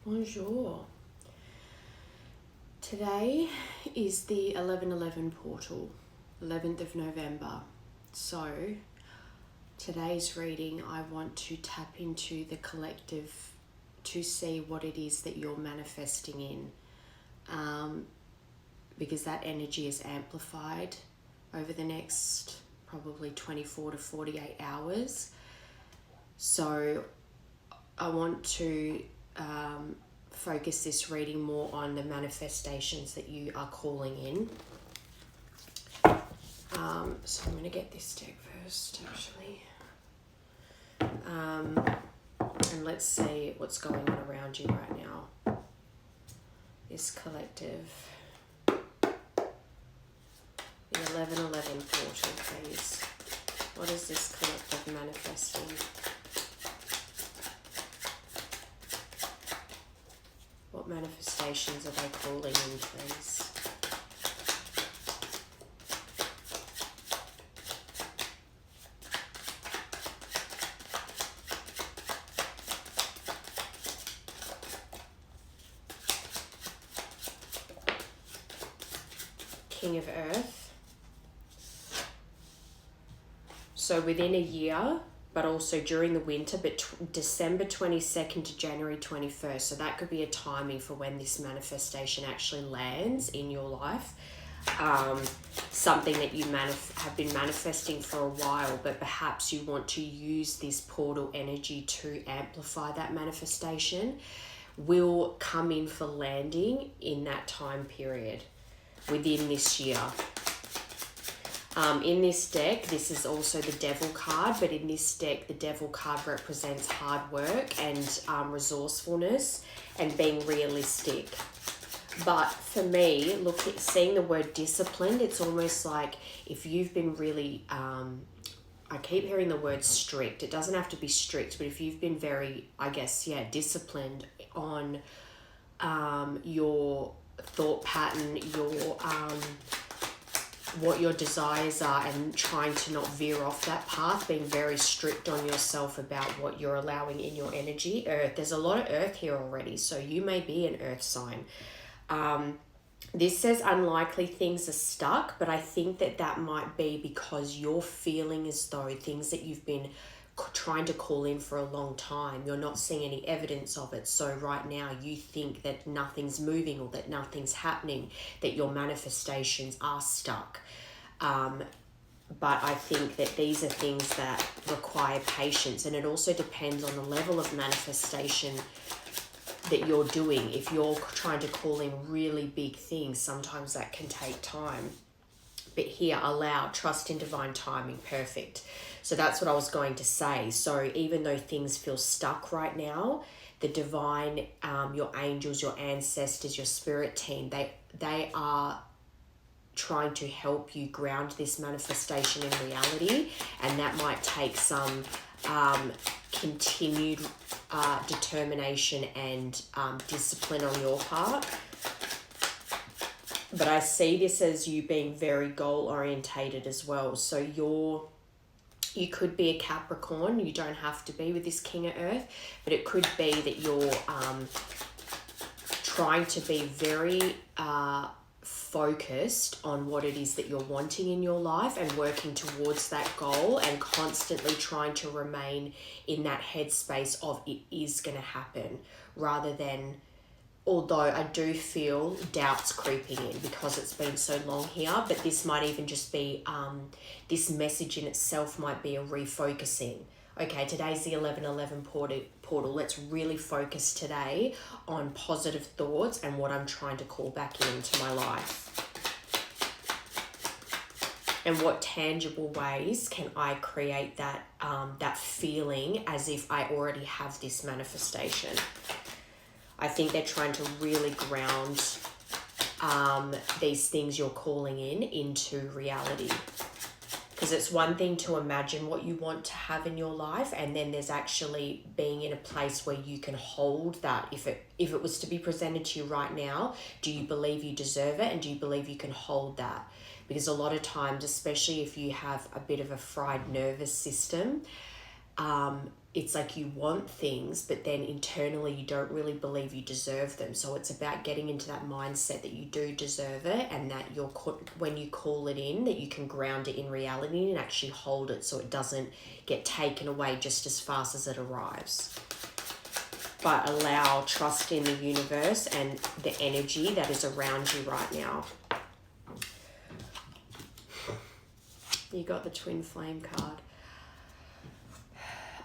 Bonjour. Today is the 11/11 portal, 11th of November. So today's reading, I want to tap into the collective to see what it is that you're manifesting in, because that energy is amplified over the next probably 24 to 48 hours. So I want to focus this reading more on the manifestations that you are calling in. So I'm going to get this deck first, actually. And let's see what's going on around you right now. This collective. The 11/11 portal, please. What is this collective manifesting? What manifestations are they calling in, please? King of Earth. So within a year, but also during the winter, but December 22nd to January 21st. So that could be a timing for when this manifestation actually lands in your life. Something that you have been manifesting for a while, but perhaps you want to use this portal energy to amplify that manifestation, will come in for landing in that time period within this year. In this deck, this is also the Devil card, but in this deck, the Devil card represents hard work and resourcefulness and being realistic. But for me, seeing the word disciplined, it's almost like if you've been really, I keep hearing the word strict. It doesn't have to be strict, but if you've been very, disciplined on your thought pattern, your what your desires are, and trying to not veer off that path, being very strict on yourself about what you're allowing in your energy. Earth, there's a lot of earth here already, so you may be an earth sign. This says unlikely things are stuck, but I think that might be because you're feeling as though things that you've been trying to call in for a long time, you're not seeing any evidence of it. So right now you think that nothing's moving or that nothing's happening, that your manifestations are stuck. But I think that these are things that require patience, and it also depends on the level of manifestation that you're doing. If you're trying to call in really big things, sometimes that can take time. But here, trust in divine timing, perfect. So that's what I was going to say. So even though things feel stuck right now, the divine, your angels, your ancestors, your spirit team, they are trying to help you ground this manifestation in reality, and that might take some continued determination and discipline on your part. But I see this as you being very goal orientated as well. So you could be a Capricorn. You don't have to be with this King of Earth, but it could be that you're trying to be very focused on what it is that you're wanting in your life and working towards that goal, and constantly trying to remain in that headspace of it is going to happen, rather than, although I do feel doubts creeping in because it's been so long here, but this might even just be, this message in itself might be a refocusing. Okay, today's the 11/11 portal. Let's really focus today on positive thoughts and what I'm trying to call back into my life. And what tangible ways can I create that, that feeling as if I already have this manifestation. I think they're trying to really ground these things you're calling in into reality. Because it's one thing to imagine what you want to have in your life, and then there's actually being in a place where you can hold that. If it was to be presented to you right now, do you believe you deserve it, and do you believe you can hold that? Because a lot of times, especially if you have a bit of a fried nervous system, it's like you want things, but then internally you don't really believe you deserve them. So it's about getting into that mindset that you do deserve it, and that when you call it in, that you can ground it in reality and actually hold it so it doesn't get taken away just as fast as it arrives. But allow trust in the universe and the energy that is around you right now. You got the twin flame card.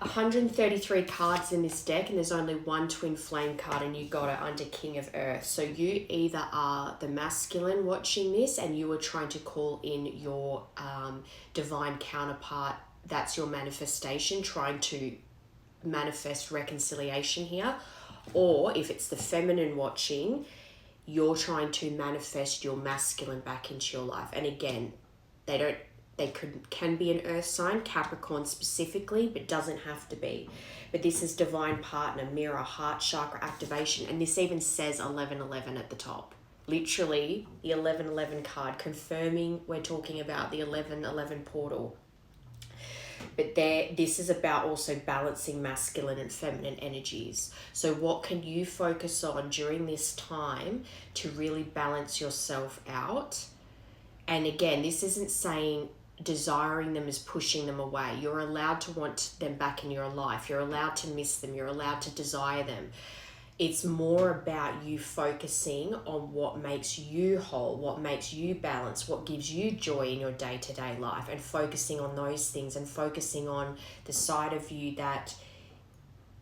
133 cards in this deck, and there's only one twin flame card, and you got it under King of Earth. So you either are the masculine watching this and you are trying to call in your divine counterpart. That's your manifestation, trying to manifest reconciliation here. Or if it's the feminine watching, you're trying to manifest your masculine back into your life. And again, they can be an earth sign, Capricorn specifically, but doesn't have to be. But this is divine partner, mirror, heart chakra activation, and this even says 1111 at the top. Literally, the 1111 card confirming we're talking about the 1111 portal. But this is about also balancing masculine and feminine energies. So what can you focus on during this time to really balance yourself out? And again, this isn't saying desiring them is pushing them away. You're allowed to want them back in your life. You're allowed to miss them. You're allowed to desire them. It's more about you focusing on what makes you whole, what makes you balanced, what gives you joy in your day-to-day life, and focusing on those things, and focusing on the side of you that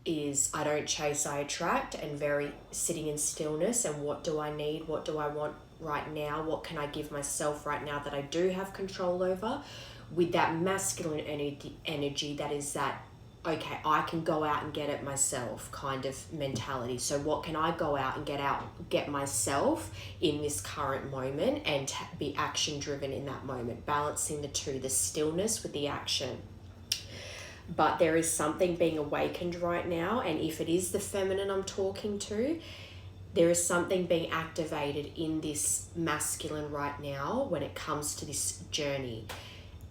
is I don't chase, I attract, and very sitting in stillness. And what do I need? What do I want right now? What can I give myself right now that I do have control over? With that masculine energy that is that, okay, I can go out and get it myself kind of mentality. So what can I go out and get myself in this current moment, and be action driven in that moment, balancing the two, the stillness with the action. But there is something being awakened right now, and if it is the feminine I'm talking to, there is something being activated in this masculine right now when it comes to this journey.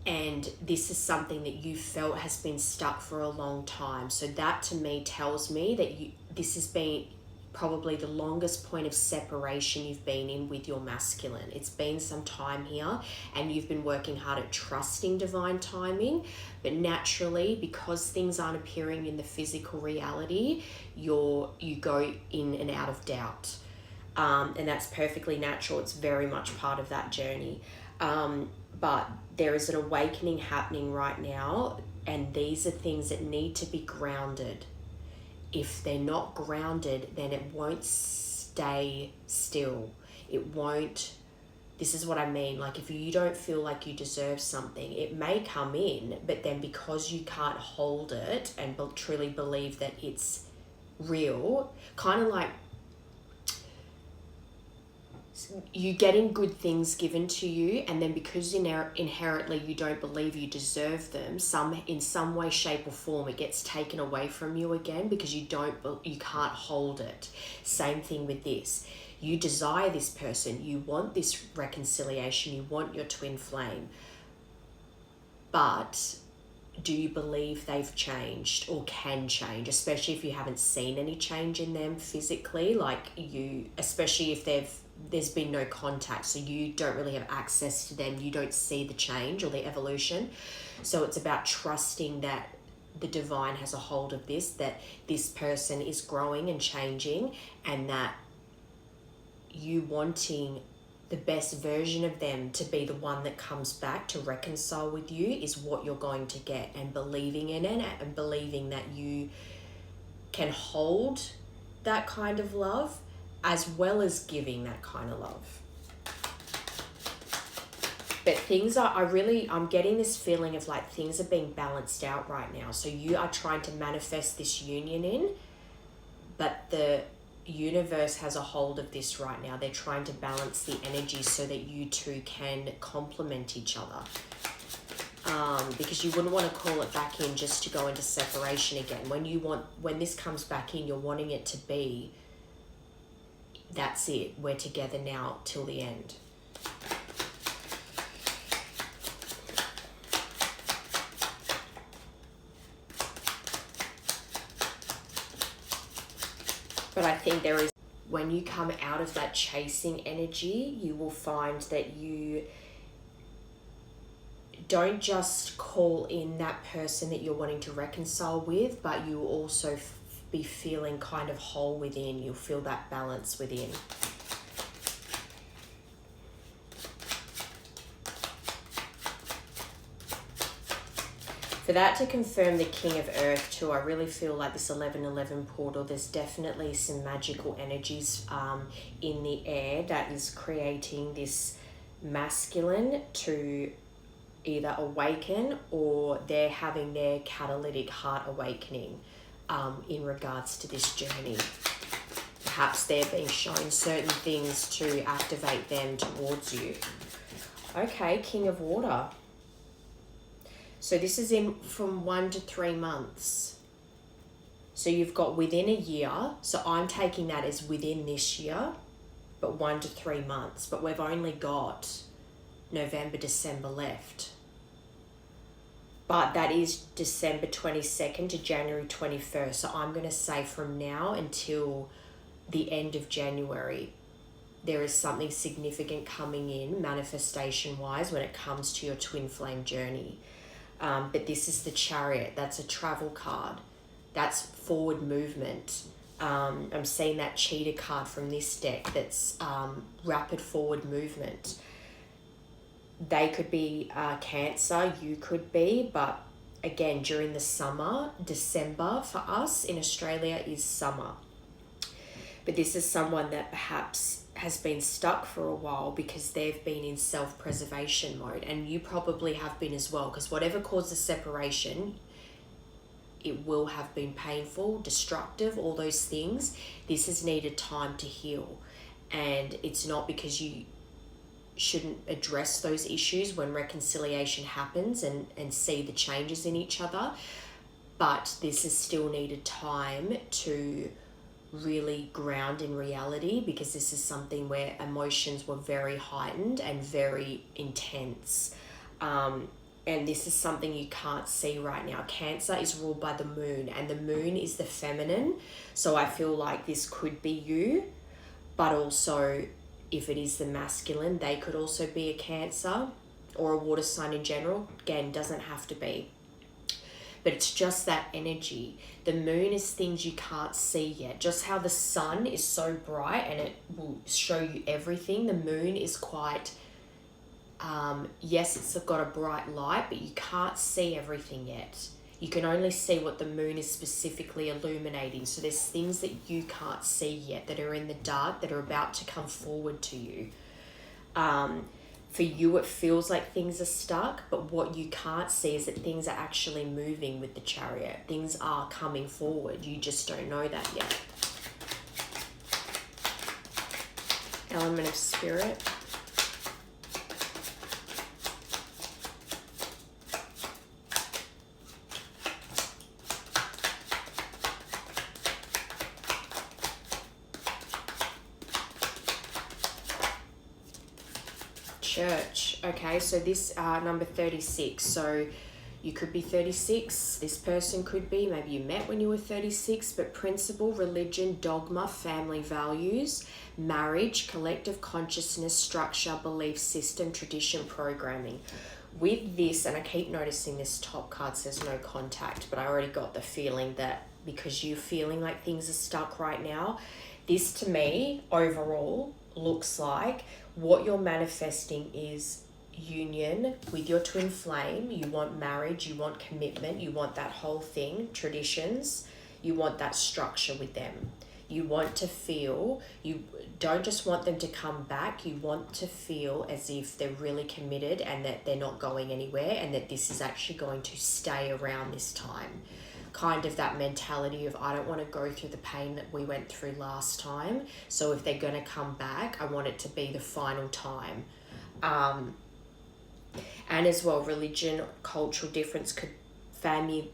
And this is something that you felt has been stuck for a long time. So that to me tells me that this has been probably the longest point of separation you've been in with your masculine. It's been some time here, and you've been working hard at trusting divine timing. But naturally, because things aren't appearing in the physical reality, you go in and out of doubt. And that's perfectly natural. It's very much part of that journey. But there is an awakening happening right now, and these are things that need to be grounded. If they're not grounded, then it won't stay still. It won't, this is what I mean, like if you don't feel like you deserve something, it may come in, but then because you can't hold it and truly believe that it's real, kind of like you getting good things given to you, and then because inherently you don't believe you deserve them, in some way, shape or form, it gets taken away from you again because you can't hold it. Same thing with this. You desire this person, you want this reconciliation, you want your twin flame, but do you believe they've changed or can change, especially if you haven't seen any change in them physically, especially if there's been no contact, so you don't really have access to them, you don't see the change or the evolution. So it's about trusting that the divine has a hold of this, that this person is growing and changing, and that you wanting the best version of them to be the one that comes back to reconcile with you is what you're going to get, and believing in it and believing that you can hold that kind of love as well as giving that kind of love. But I'm getting this feeling of like things are being balanced out right now. So you are trying to manifest this union in, but the universe has a hold of this right now. They're trying to balance the energy so that you two can complement each other. Because you wouldn't want to call it back in just to go into separation again. When this comes back in, you're wanting it to be, that's it, we're together now till the end. But I think there is, when you come out of that chasing energy, you will find that you don't just call in that person that you're wanting to reconcile with, but you will also be feeling kind of whole within. You'll feel that balance within. For that to confirm the King of Earth too, I really feel like this 1111 portal, there's definitely some magical energies in the air that is creating this masculine to either awaken, or they're having their catalytic heart awakening in regards to this journey. Perhaps they're being shown certain things to activate them towards you. Okay, King of Water. So this is in from 1 to 3 months. So you've got within a year. So I'm taking that as within this year, but 1 to 3 months. But we've only got November, December left. But that is December 22nd to January 21st. So I'm going to say from now until the end of January, there is something significant coming in manifestation-wise when it comes to your twin flame journey. But this is the Chariot. That's a travel card. That's forward movement. I'm seeing that Cheetah card from this deck. That's rapid forward movement. They could be Cancer. You could be. But again, during the summer, December for us in Australia is summer. But this is someone that perhaps has been stuck for a while because they've been in self-preservation mode, and you probably have been as well, because whatever caused the separation, it will have been painful, destructive, all those things. This has needed time to heal, and it's not because you shouldn't address those issues when reconciliation happens and see the changes in each other, but this has still needed time to really ground in reality, because this is something where emotions were very heightened and very intense. And this is something you can't see right now. Cancer is ruled by the moon, and the moon is the feminine. So I feel like this could be you, but also if it is the masculine, they could also be a Cancer or a water sign in general. Again, doesn't have to be. But it's just that energy. The moon is things you can't see yet. Just how the sun is so bright and it will show you everything. The moon is quite, yes, it's got a bright light, but you can't see everything yet. You can only see what the moon is specifically illuminating. So there's things that you can't see yet that are in the dark that are about to come forward to you. For you, it feels like things are stuck, but what you can't see is that things are actually moving with the Chariot. Things are coming forward. You just don't know that yet. Element of Spirit. Church. Okay, so this number 36. So you could be 36. This person could be, maybe you met when you were 36, but principle, religion, dogma, family values, marriage, collective consciousness, structure, belief system, tradition, programming. With this, and I keep noticing this top card says no contact, but I already got the feeling that because you're feeling like things are stuck right now, this to me overall looks like what you're manifesting is union with your twin flame. You want marriage, you want commitment, you want that whole thing, traditions, you want that structure with them. You want to feel, you don't just want them to come back, you want to feel as if they're really committed and that they're not going anywhere and that this is actually going to stay around this time. Kind of that mentality of, I don't want to go through the pain that we went through last time. So if they're going to come back, I want it to be the final time. And as well, religion, cultural difference could, family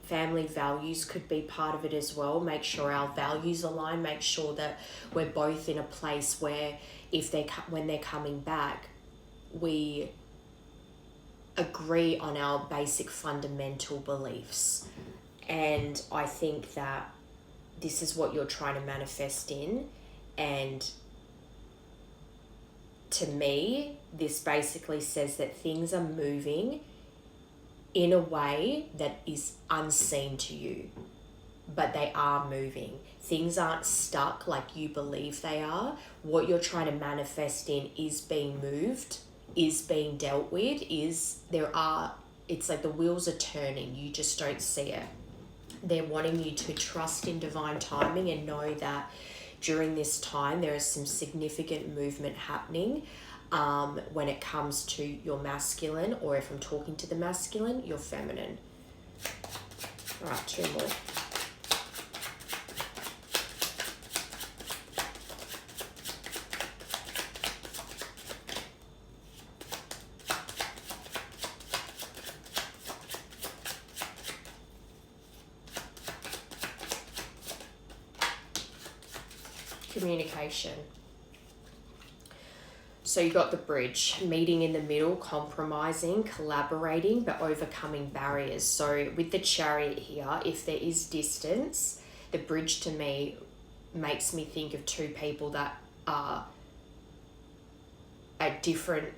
values could be part of it as well. Make sure our values align. Make sure that we're both in a place where when they're coming back, we agree on our basic fundamental beliefs. And I think that this is what you're trying to manifest in. And to me, this basically says that things are moving in a way that is unseen to you, but they are moving. Things aren't stuck like you believe they are. What you're trying to manifest in is being moved, is being dealt with, it's like the wheels are turning. You just don't see it. They're wanting you to trust in divine timing and know that during this time there is some significant movement happening when it comes to your masculine, or if I'm talking to the masculine, your feminine. All right, 2 more. Communication. So you got the bridge, meeting in the middle, compromising, collaborating, but overcoming barriers. So with the Chariot here, if there is distance, the bridge to me makes me think of 2 people that are at different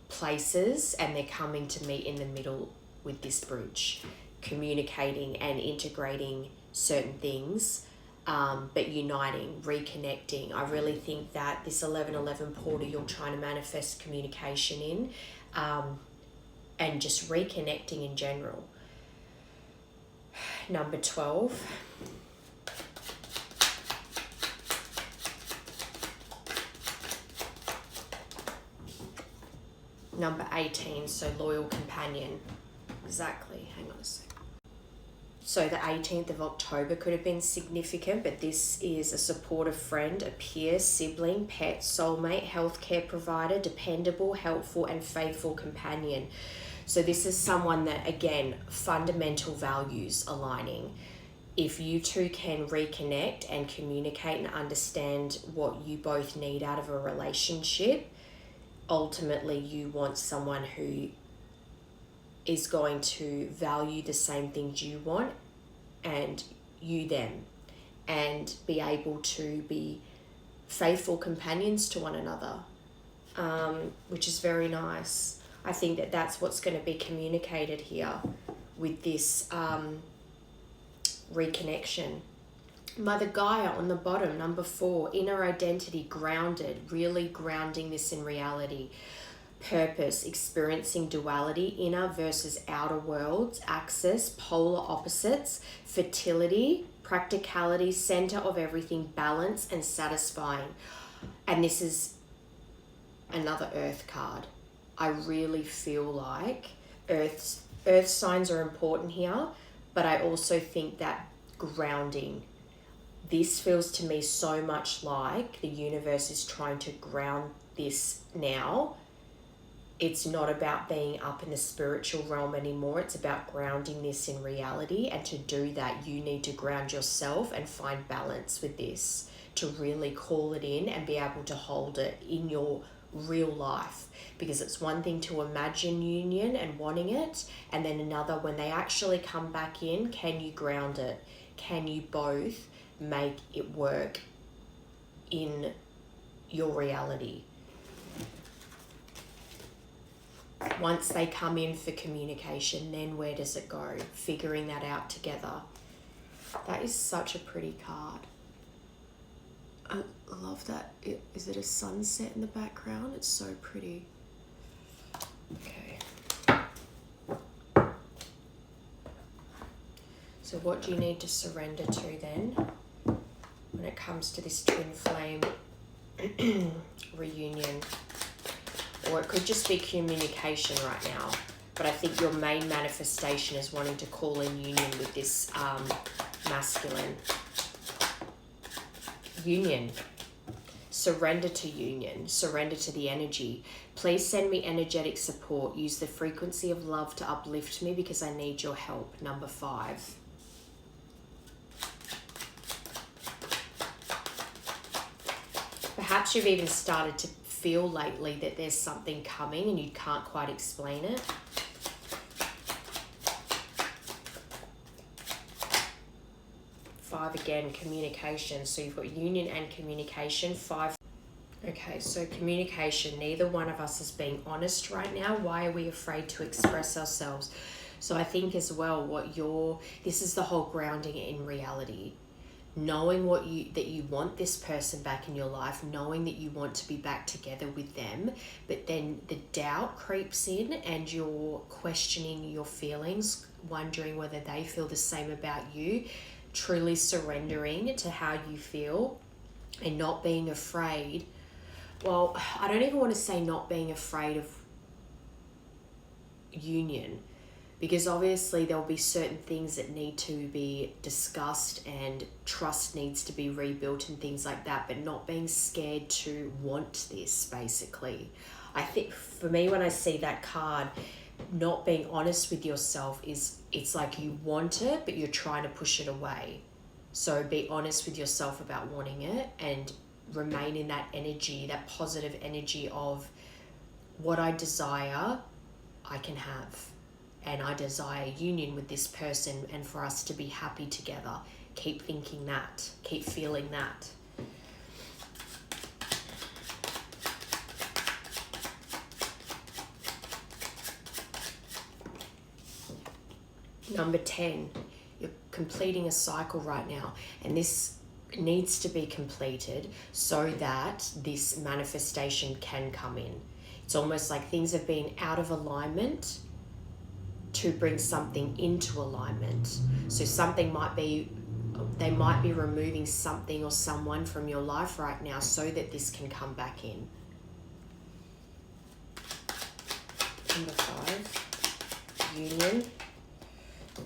places and they're coming to meet in the middle with this bridge, communicating and integrating certain things, but uniting, reconnecting. I really think that this 1111 portal, you're trying to manifest communication in, and just reconnecting in general. Number 12. Number 18, so loyal companion. Exactly, hang on a second. So the 18th of October could have been significant, but this is a supportive friend, a peer, sibling, pet, soulmate, healthcare provider, dependable, helpful, and faithful companion. So this is someone that, again, fundamental values aligning. If you two can reconnect and communicate and understand what you both need out of a relationship, ultimately you want someone who is going to value the same things you want and you them, and be able to be faithful companions to one another, which is very nice. I think that that's what's going to be communicated here with this reconnection. Mother Gaia on the bottom, number 4, inner identity, grounded, really grounding this in reality. Purpose, experiencing duality, inner versus outer worlds, access, polar opposites, fertility, practicality, center of everything, balance, and satisfying. And this is another earth card. I really feel like earth signs are important here, but I also think that grounding, this feels to me so much like the universe is trying to ground this now. It's not about being up in the spiritual realm anymore. It's about grounding this in reality. And to do that, you need to ground yourself and find balance with this to really call it in and be able to hold it in your real life. Because it's one thing to imagine union and wanting it, and then another when they actually come back in, can you ground it? Can you both make it work in your reality? Once they come in for communication, then where does it go? Figuring that out together. That is such a pretty card. I love that. Is it a sunset in the background? It's so pretty. Okay. So what do you need to surrender to then when it comes to this twin flame reunion? Or it could just be communication right now. But I think your main manifestation is wanting to call in union with this masculine. Union. Surrender to union. Surrender to the energy. Please send me energetic support. Use the frequency of love to uplift me because I need your help. Number 5. Perhaps you've even started to feel lately that there's something coming and you can't quite explain it. 5 again, communication. So you've got union and communication. 5. Okay, so communication. Neither one of us is being honest right now. Why are we afraid to express ourselves? So I think as well, this is the whole grounding in reality. Knowing that you want this person back in your life, knowing that you want to be back together with them, but then the doubt creeps in and you're questioning your feelings, wondering whether they feel the same about you, truly surrendering to how you feel and not being afraid. Well, I don't even want to say not being afraid of union, because obviously there'll be certain things that need to be discussed and trust needs to be rebuilt and things like that, but not being scared to want this, basically. I think for me, when I see that card, not being honest with yourself it's like you want it, but you're trying to push it away. So be honest with yourself about wanting it and remain in that energy, that positive energy of what I desire, I can have. And I desire union with this person and for us to be happy together. Keep thinking that. Keep feeling that. Number 10, you're completing a cycle right now. And this needs to be completed so that this manifestation can come in. It's almost like things have been out of alignment to bring something into alignment. So they might be removing something or someone from your life right now so that this can come back in. Number 5, union.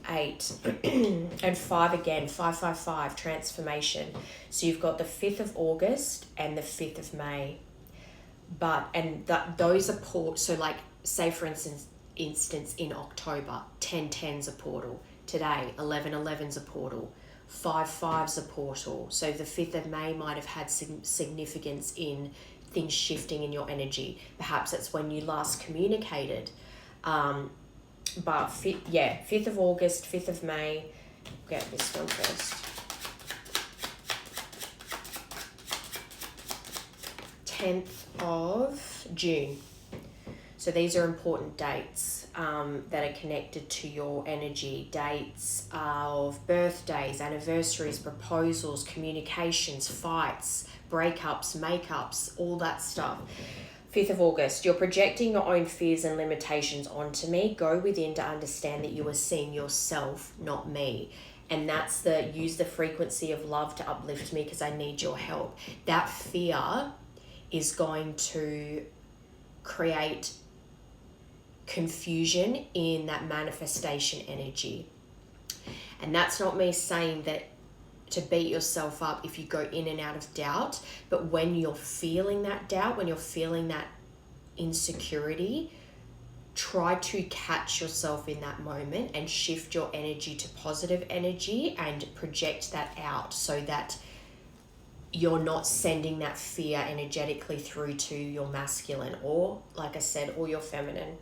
8 and 5 again, 555, transformation. So you've got the 5th of August and the 5th of May. Those are so like, say for instance in October, 1010's a portal. Today, 1111's a portal. 55's a portal. So the 5th of May might have had significance in things shifting in your energy. Perhaps that's when you last communicated. But 5th of August, 5th of May. Get this one first. 10th of June. So these are important dates that are connected to your energy. Dates of birthdays, anniversaries, proposals, communications, fights, breakups, makeups, all that stuff. 5th of August, you're projecting your own fears and limitations onto me. Go within to understand that you are seeing yourself, not me. And that's use the frequency of love to uplift me because I need your help. That fear is going to create confusion in that manifestation energy. And that's not me saying that to beat yourself up if you go in and out of doubt, but when you're feeling that doubt, when you're feeling that insecurity, try to catch yourself in that moment and shift your energy to positive energy and project that out so that you're not sending that fear energetically through to your masculine or, like I said, or your feminine.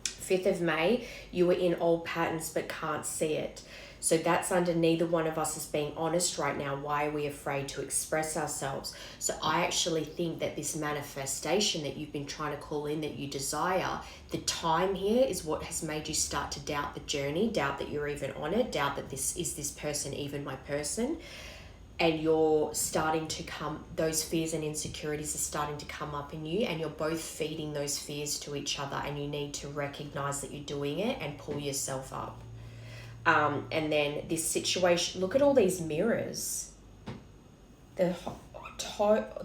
5th of May, you were in old patterns but can't see it. So that's under neither one of us is being honest right now. Why are we afraid to express ourselves? So I actually think that this manifestation that you've been trying to call in, that you desire, the time here is what has made you start to doubt the journey, doubt that you're even on it, doubt that this person even my person. And you're starting to those fears and insecurities are starting to come up in you, and you're both feeding those fears to each other, and you need to recognize that you're doing it and pull yourself up. And then this situation, look at all these mirrors. The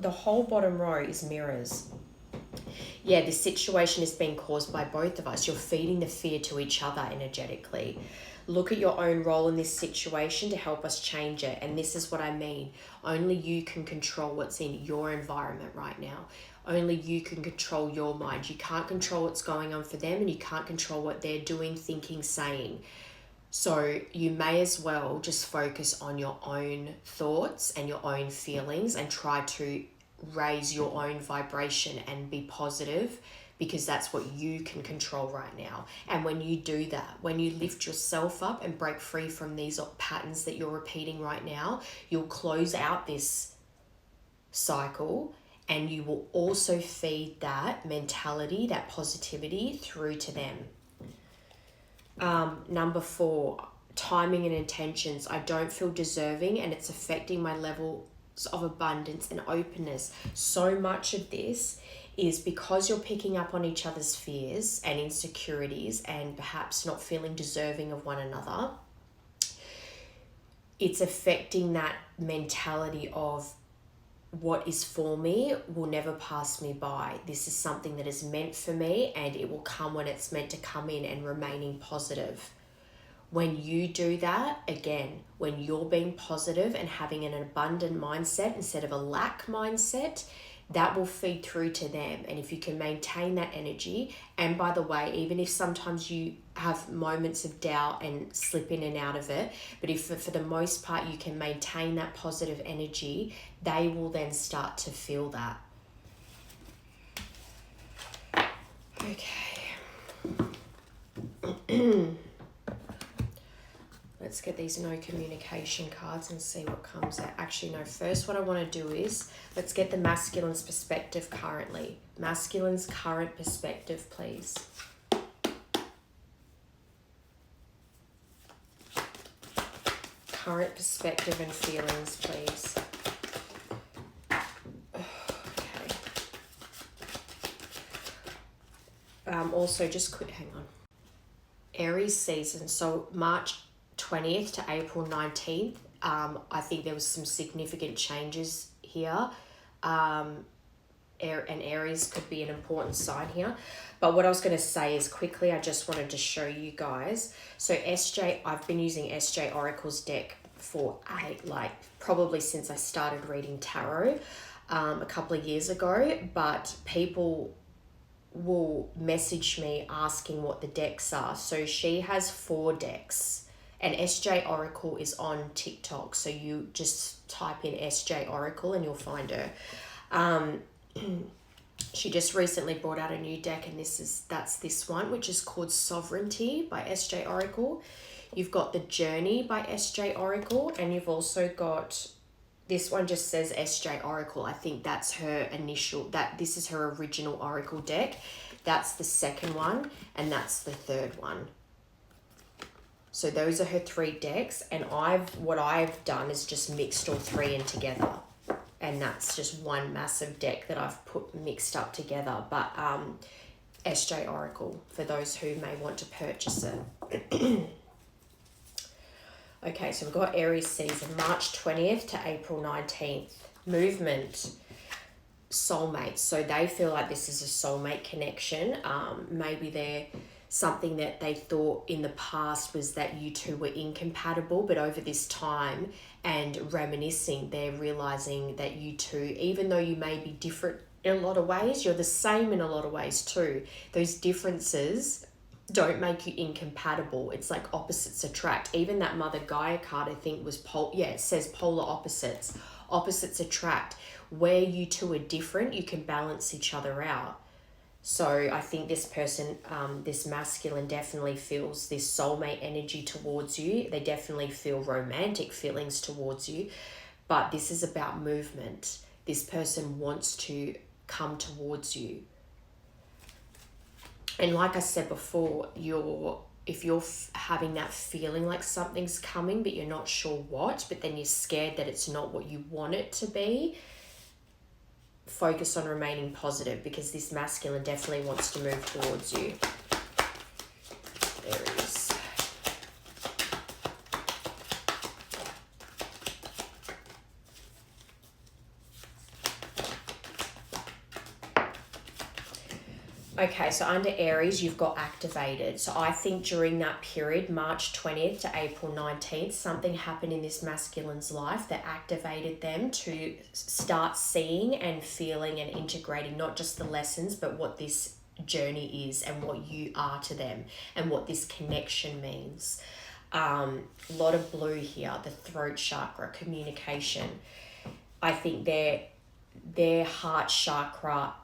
whole bottom row is mirrors. Yeah, this situation is being caused by both of us. You're feeding the fear to each other energetically. Look at your own role in this situation to help us change it. And this is what I mean. Only you can control what's in your environment right now. Only you can control your mind. You can't control what's going on for them, and you can't control what they're doing, thinking, saying. So you may as well just focus on your own thoughts and your own feelings and try to raise your own vibration and be positive because that's what you can control right now. And when you do that, when you lift yourself up and break free from these patterns that you're repeating right now, you'll close out this cycle, and you will also feed that mentality, that positivity through to them. Number 4, timing and intentions. I don't feel deserving, and it's affecting my levels of abundance and openness. So much of this is because you're picking up on each other's fears and insecurities and perhaps not feeling deserving of one another. It's affecting that mentality of what is for me will never pass me by. This is something that is meant for me, and it will come when it's meant to come in, and remaining positive. When you do that, again, when you're being positive and having an abundant mindset instead of a lack mindset, that will feed through to them. And if you can maintain that energy, and by the way, even if sometimes you have moments of doubt and slip in and out of it, but if for the most part you can maintain that positive energy, they will then start to feel that. Okay. Let's get these no communication cards and see what comes out. Actually, no, first what I want to do is, let's get the masculine's perspective currently. Masculine's current perspective, please. Current perspective and feelings, please. Okay. Also, just quick, hang on. Aries season, so March 20th to April 19th. I think there was some significant changes here. And Aries could be an important sign here. But what I was going to say is quickly, I just wanted to show you guys. So I've been using SJ Oracle's deck for probably since I started reading tarot a couple of years ago. But people will message me asking what the decks are. So she has 4 decks. And SJ Oracle is on TikTok, so you just type in SJ Oracle and you'll find her. She just recently brought out a new deck, and that's this one, which is called Sovereignty by SJ Oracle. You've got The Journey by SJ Oracle, and you've also got, this one just says SJ Oracle. I think that's her this is her original Oracle deck. That's the second one, and that's the third one. So those are her 3 decks, and what I've done is just mixed all 3 in together, and that's just one massive deck that I've mixed up together. But SJ Oracle, for those who may want to purchase it. Okay, so we've got Aries season, March 20th to April 19th. Movement, soulmates. So they feel like this is a soulmate connection. Maybe they're something that they thought in the past was that you two were incompatible, but over this time and reminiscing, they're realizing that you two, even though you may be different in a lot of ways, you're the same in a lot of ways too. Those differences don't make you incompatible. It's like opposites attract. Even that Mother Gaia card, I think, was it says polar opposites. Opposites attract. Where you two are different, you can balance each other out. So I think this person, this masculine, definitely feels this soulmate energy towards you. They definitely feel romantic feelings towards you. But this is about movement. This person wants to come towards you. And like I said before, if you're having that feeling like something's coming, but you're not sure what, but then you're scared that it's not what you want it to be, focus on remaining positive, because this masculine definitely wants to move towards you. Aries. Okay, so under Aries, you've got activated. So I think during that period, March 20th to April 19th, something happened in this masculine's life that activated them to start seeing and feeling and integrating not just the lessons, but what this journey is and what you are to them and what this connection means. A lot of blue here, the throat chakra, communication. I think their heart chakra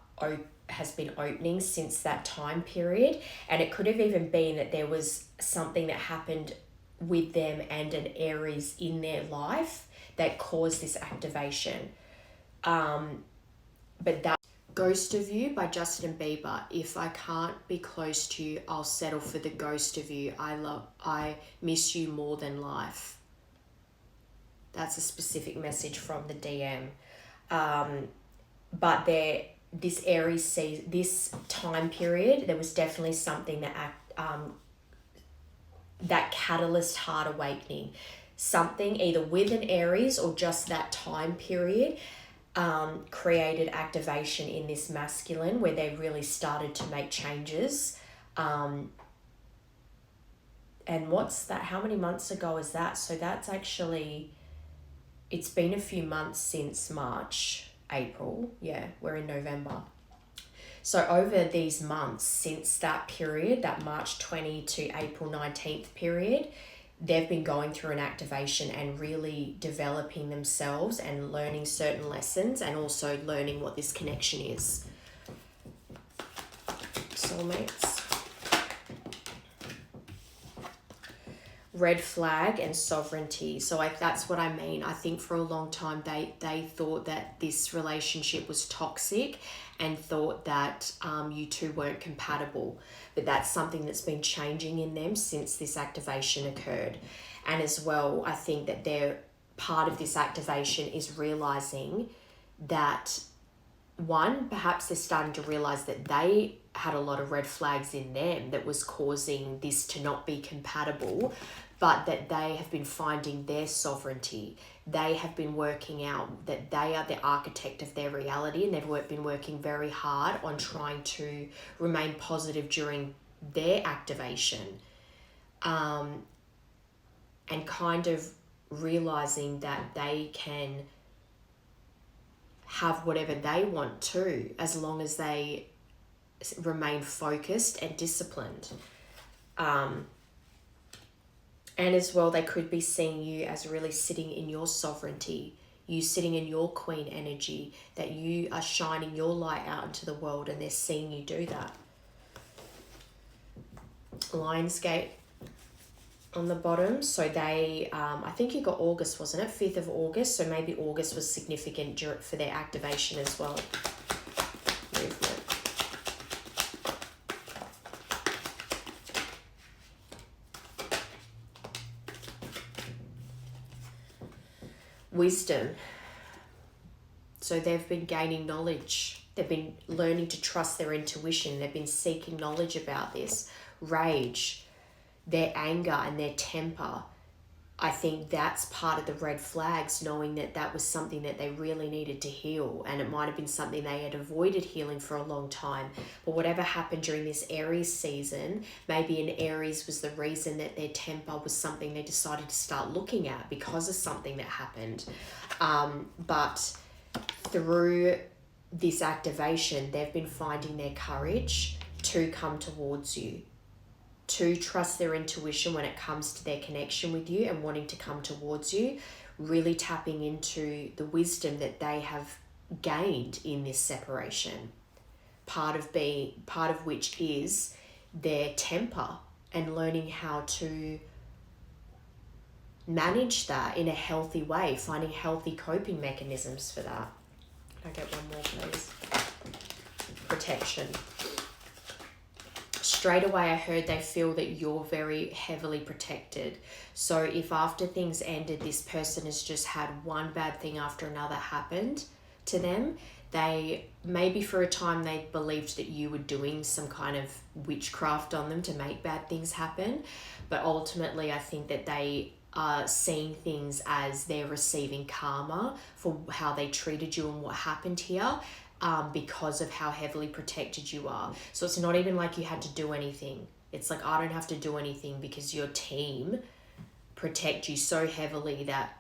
has been opening since that time period. And it could have even been that there was something that happened with them and an Aries in their life that caused this activation. But that Ghost of You by Justin Bieber. If I can't be close to you, I'll settle for the ghost of you. I miss you more than life. That's a specific message from the DM. But this Aries season, this time period, there was definitely something that catalyst heart awakening. Something either with an Aries or just that time period created activation in this masculine where they really started to make changes. And what's that? How many months ago is that? So that's actually, it's been a few months since March, April. Yeah, we're in November. So over these months since that period, that March 20 to April 19th period, they've been going through an activation and really developing themselves and learning certain lessons and also learning what this connection is. Soulmates. Red flag and sovereignty. So that's what I mean. I think for a long time they thought that this relationship was toxic and thought that you two weren't compatible. But that's something that's been changing in them since this activation occurred. And as well, I think that they're part of this activation is realizing that, one, perhaps they're starting to realize that they had a lot of red flags in them that was causing this to not be compatible, but that they have been finding their sovereignty. They have been working out that they are the architect of their reality, and they've been working very hard on trying to remain positive during their activation, and kind of realizing that they can have whatever they want to, as long as they remain focused and disciplined. And as well, they could be seeing you as really sitting in your sovereignty, you sitting in your queen energy, that you are shining your light out into the world, and they're seeing you do that. Lionsgate on the bottom. So they, I think you got August, wasn't it? 5th of August. So maybe August was significant for their activation as well. Movement. Wisdom. So they've been gaining knowledge. They've been learning to trust their intuition. They've been seeking knowledge about this. Rage, their anger and their temper. I think that's part of the red flags, knowing that that was something that they really needed to heal. And it might have been something they had avoided healing for a long time. But whatever happened during this Aries season, maybe in Aries was the reason that their temper was something they decided to start looking at because of something that happened. But through this activation, they've been finding their courage to come towards you, to trust their intuition when it comes to their connection with you and wanting to come towards you, really tapping into the wisdom that they have gained in this separation. Part of which is their temper and learning how to manage that in a healthy way, finding healthy coping mechanisms for that. Can I get one more, please? Protection. Straight away, I heard they feel that you're very heavily protected. So if after things ended, this person has just had one bad thing after another happened to them, they maybe for a time they believed that you were doing some kind of witchcraft on them to make bad things happen. But ultimately, I think that they are seeing things as they're receiving karma for how they treated you and what happened here. Because of how heavily protected you are. So it's not even like you had to do anything. It's like, I don't have to do anything because your team protect you so heavily that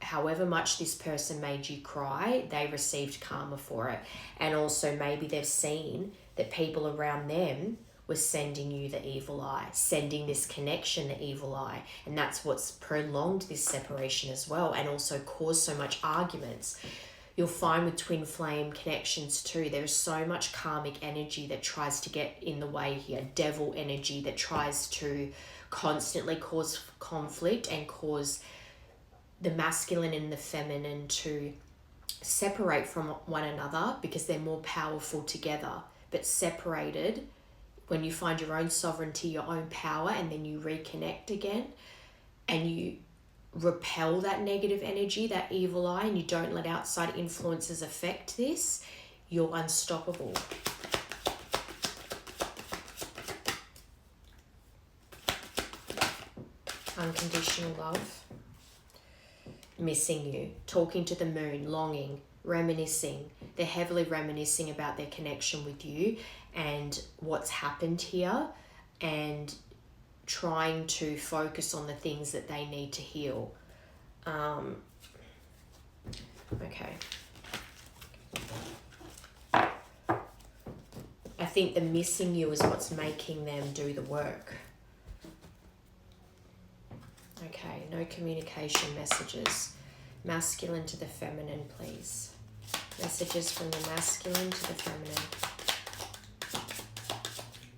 however much this person made you cry, they received karma for it. And also maybe they've seen that people around them were sending you the evil eye, sending this connection the evil eye. And that's what's prolonged this separation as well, and also caused so much arguments. You'll find with twin flame connections too, there's so much karmic energy that tries to get in the way here. Devil energy that tries to constantly cause conflict and cause the masculine and the feminine to separate from one another because they're more powerful together. But separated, when you find your own sovereignty, your own power, and then you reconnect again and you repel that negative energy, that evil eye, and you don't let outside influences affect this, you're unstoppable. Unconditional love. Missing you. Talking to the moon. Longing. Reminiscing. They're heavily reminiscing about their connection with you and what's happened here, and trying to focus on the things that they need to heal. Okay. I think the missing you is what's making them do the work. Okay, no communication messages. Masculine to the feminine, please. Messages from the masculine to the feminine.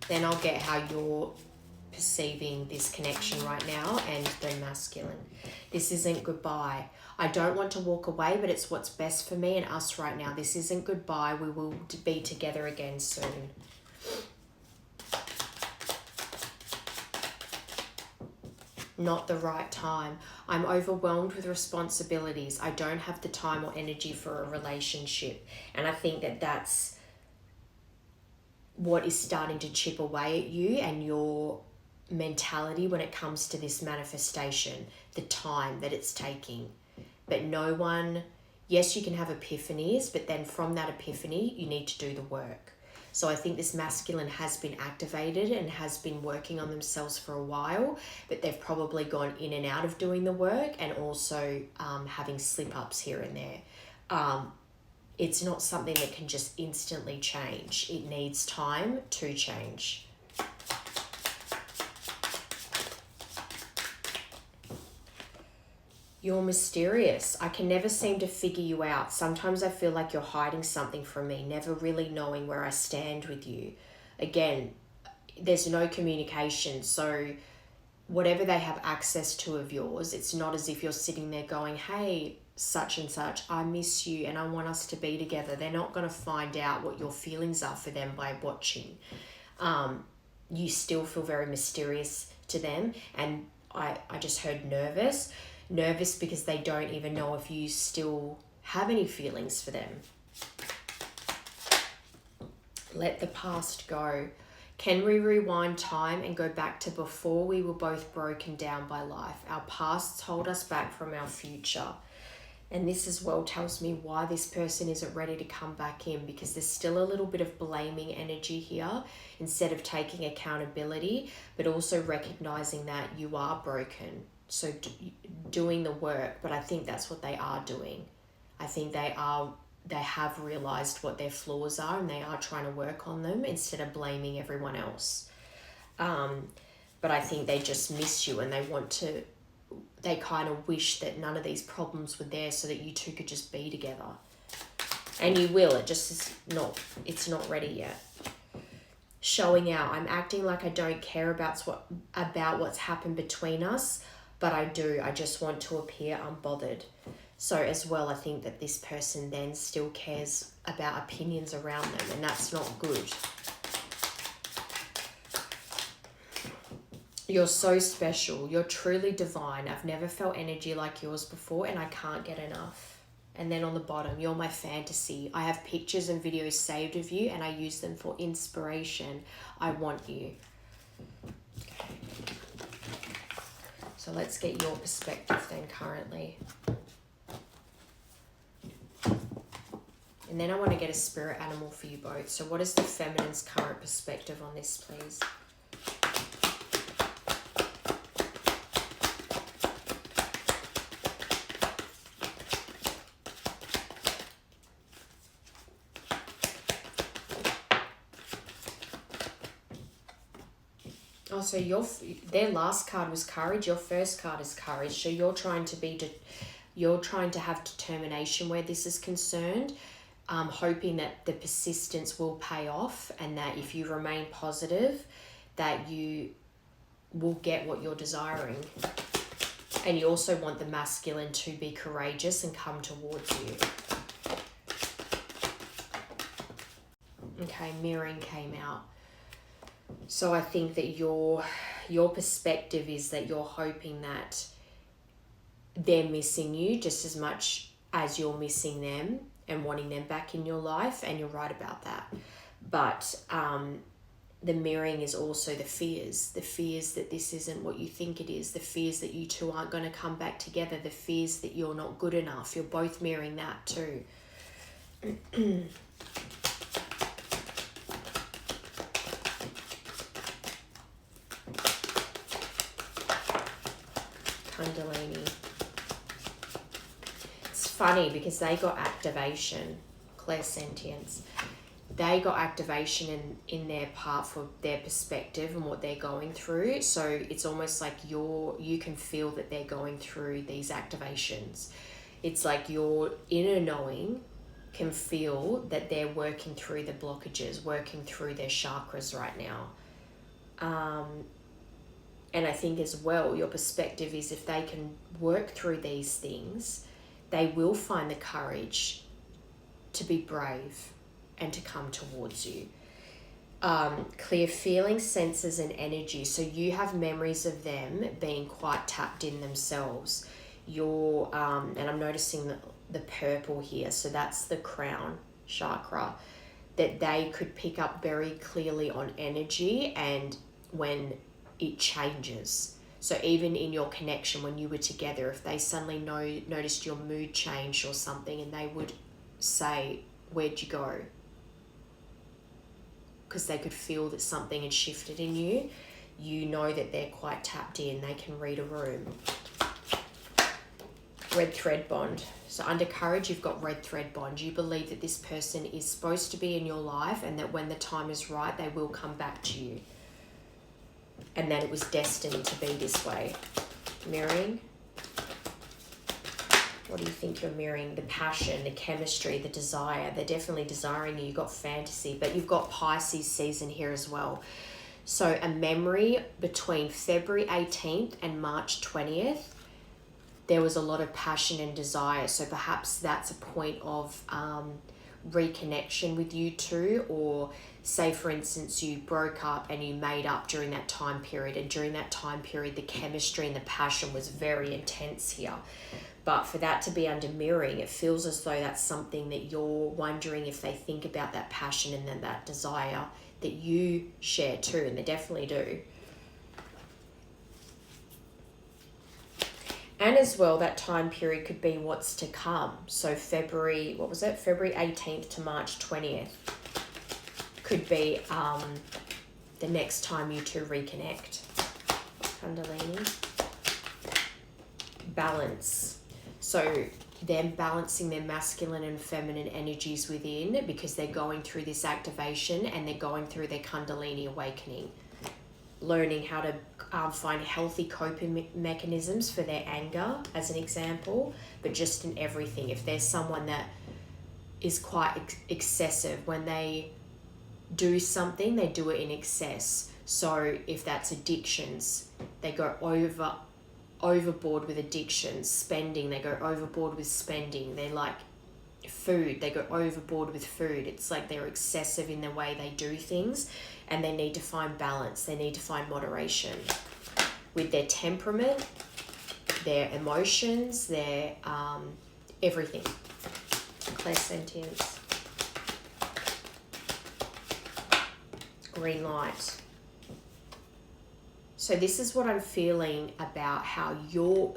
Then I'll get how you're perceiving this connection right now and the masculine. This isn't goodbye. I don't want to walk away, but it's what's best for me and us right now. This isn't goodbye. We will be together again soon. Not the right time. I'm overwhelmed with responsibilities. I don't have the time or energy for a relationship. And I think that that's what is starting to chip away at you and your mentality when it comes to this manifestation, the time that it's taking. But no one, yes, you can have epiphanies, but then from that epiphany, you need to do the work. So I think this masculine has been activated and has been working on themselves for a while, but they've probably gone in and out of doing the work and also having slip-ups here and there. It's not something that can just instantly change. It needs time to change. You're mysterious. I can never seem to figure you out. Sometimes I feel like you're hiding something from me, never really knowing where I stand with you. Again, there's no communication. So whatever they have access to of yours, it's not as if you're sitting there going, hey, such and such, I miss you and I want us to be together. They're not going to find out what your feelings are for them by watching. You still feel very mysterious to them. And I just heard nervous because they don't even know if you still have any feelings for them. Let the past go. Can we rewind time and go back to before we were both broken down by life? Our pasts hold us back from our future. And this as well tells me why this person isn't ready to come back in, because there's still a little bit of blaming energy here instead of taking accountability, but also recognizing that you are broken. So doing the work, but I think that's what they are doing. I think they have realized what their flaws are and they are trying to work on them instead of blaming everyone else. But I think they just miss you and they kind of wish that none of these problems were there so that you two could just be together. And you will, it's not ready yet. Showing out, I'm acting like I don't care about what's happened between us, but I do. I just want to appear unbothered. So as well, I think that this person then still cares about opinions around them, and that's not good. You're so special. You're truly divine. I've never felt energy like yours before, and I can't get enough. And then on the bottom, you're my fantasy. I have pictures and videos saved of you, and I use them for inspiration. I want you. Okay. So let's get your perspective then currently. And then I want to get a spirit animal for you both. So what is the feminine's current perspective on this, please? Oh, so their last card was courage. Your first card is courage. So you're trying to be You're trying to have determination where this is concerned, hoping that the persistence will pay off, and that if you remain positive, that you will get what you're desiring. And you also want the masculine to be courageous and come towards you. Okay, mirroring came out. So I think that your perspective is that you're hoping that they're missing you just as much as you're missing them and wanting them back in your life, and you're right about that. But the mirroring is also the fears that this isn't what you think it is, the fears that you two aren't going to come back together, the fears that you're not good enough. You're both mirroring that too. Kundalini. It's funny because they got activation, clairsentience. They got activation in their part for their perspective and what they're going through. So it's almost like you can feel that they're going through these activations. It's like your inner knowing can feel that they're working through the blockages, working through their chakras right now. And I think as well, your perspective is if they can work through these things, they will find the courage to be brave and to come towards you. Clear feelings, senses, and energy. So you have memories of them being quite tapped in themselves. And I'm noticing the purple here. So that's the crown chakra, that they could pick up very clearly on energy and when it changes. So even in your connection when you were together, if they suddenly noticed your mood change or something, and they would say, "Where'd you go?" Because they could feel that something had shifted in you. You know that they're quite tapped in. They can read a room. Red thread bond. So under courage, you've got red thread bond. You believe that this person is supposed to be in your life, and that when the time is right, they will come back to you. And that it was destined to be this way. Mirroring. What do you think you're mirroring? The passion, the chemistry, the desire. They're definitely desiring you. You've got fantasy, but you've got Pisces season here as well. So a memory between February 18th and March 20th, there was a lot of passion and desire. So perhaps that's a point of reconnection with you two, or say for instance you broke up and you made up during that time period, and during that time period the chemistry and the passion was very intense here. But for that to be under mirroring, it feels as though that's something that you're wondering if they think about that passion and then that desire that you share too, and they definitely do. And as well, that time period could be what's to come. So February 18th to March 20th could be the next time you two reconnect. Kundalini. Balance. So them balancing their masculine and feminine energies within, because they're going through this activation and they're going through their Kundalini awakening. Learning how to find healthy coping mechanisms for their anger, as an example, but just in everything. If there's someone that is quite excessive, when they do something, they do it in excess. So if that's addictions, they go overboard with addictions. Spending, they go overboard with spending. They're like food, they go overboard with food. It's like they're excessive in the way they do things, and they need to find balance. They need to find moderation with their temperament, their emotions, their everything. Clairsentience. Green light. So this is what I'm feeling about how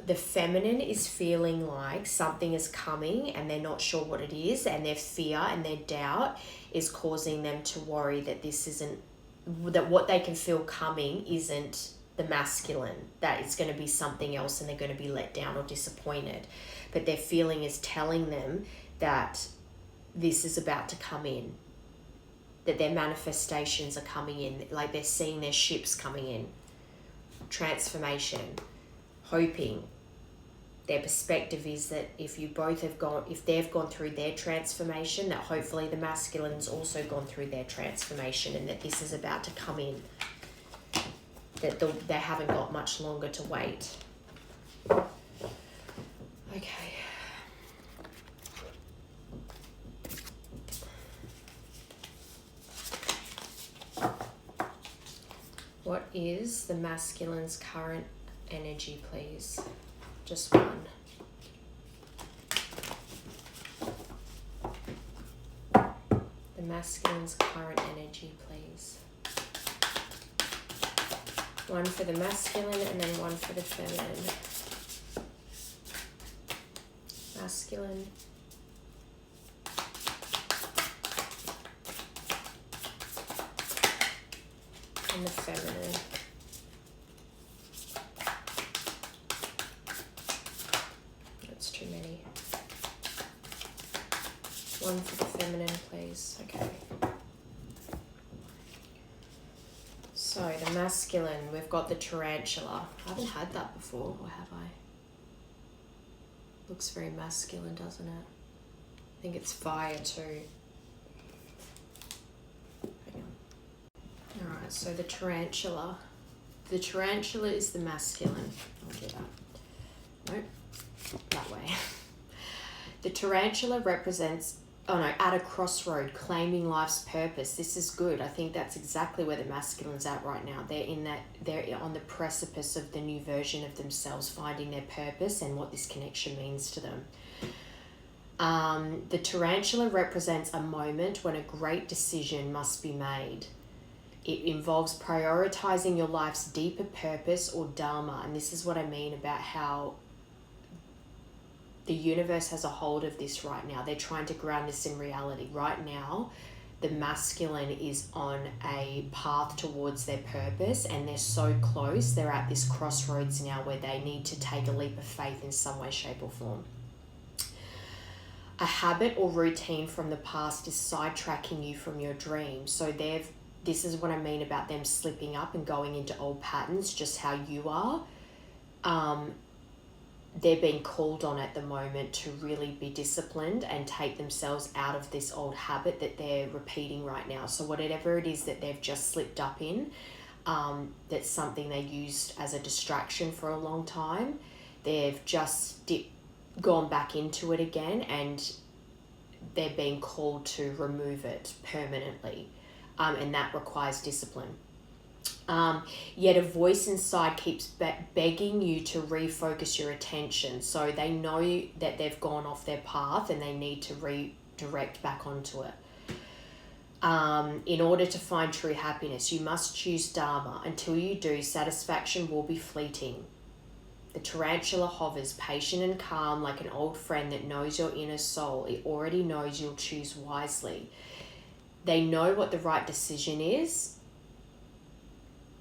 the feminine is feeling like something is coming and they're not sure what it is, and their fear and their doubt is causing them to worry that that what they can feel coming isn't the masculine, that it's going to be something else and they're going to be let down or disappointed. But their feeling is telling them that this is about to come in, that their manifestations are coming in, like they're seeing their ships coming in. Transformation, hoping. their perspective is that if they've gone through their transformation, that hopefully the masculine's also gone through their transformation, and that this is about to come in, that they haven't got much longer to wait. Okay. What is the masculine's current energy, please? Just one. The masculine's current energy, please. One for the masculine and then one for the feminine. Masculine. And the feminine. That's too many. One for the feminine, please. Okay. So the masculine, we've got the tarantula. I haven't had that before, or have I? Looks very masculine, doesn't it? I think it's fire too. Alright, so the tarantula. The tarantula is the masculine. I'll do that. Nope, that way. The tarantula represents, at a crossroad, claiming life's purpose. This is good. I think that's exactly where the masculine's at right now. They're on the precipice of the new version of themselves, finding their purpose and what this connection means to them. The tarantula represents a moment when a great decision must be made. It involves prioritizing your life's deeper purpose or dharma. And this is what I mean about how the universe has a hold of this right now. They're trying to ground this in reality. Right now, the masculine is on a path towards their purpose, and they're so close. They're at this crossroads now where they need to take a leap of faith in some way, shape, or form. A habit or routine from the past is sidetracking you from your dream. So this is what I mean about them slipping up and going into old patterns, just how you are. They're being called on at the moment to really be disciplined and take themselves out of this old habit that they're repeating right now. So whatever it is that they've just slipped up in, that's something they used as a distraction for a long time, they've just gone back into it again, and they're being called to remove it permanently. And that requires discipline. Yet a voice inside keeps begging you to refocus your attention. So they know that they've gone off their path and they need to redirect back onto it. In order to find true happiness, you must choose Dharma. Until you do, satisfaction will be fleeting. The tarantula hovers, patient and calm, like an old friend that knows your inner soul. It already knows you'll choose wisely. They know what the right decision is,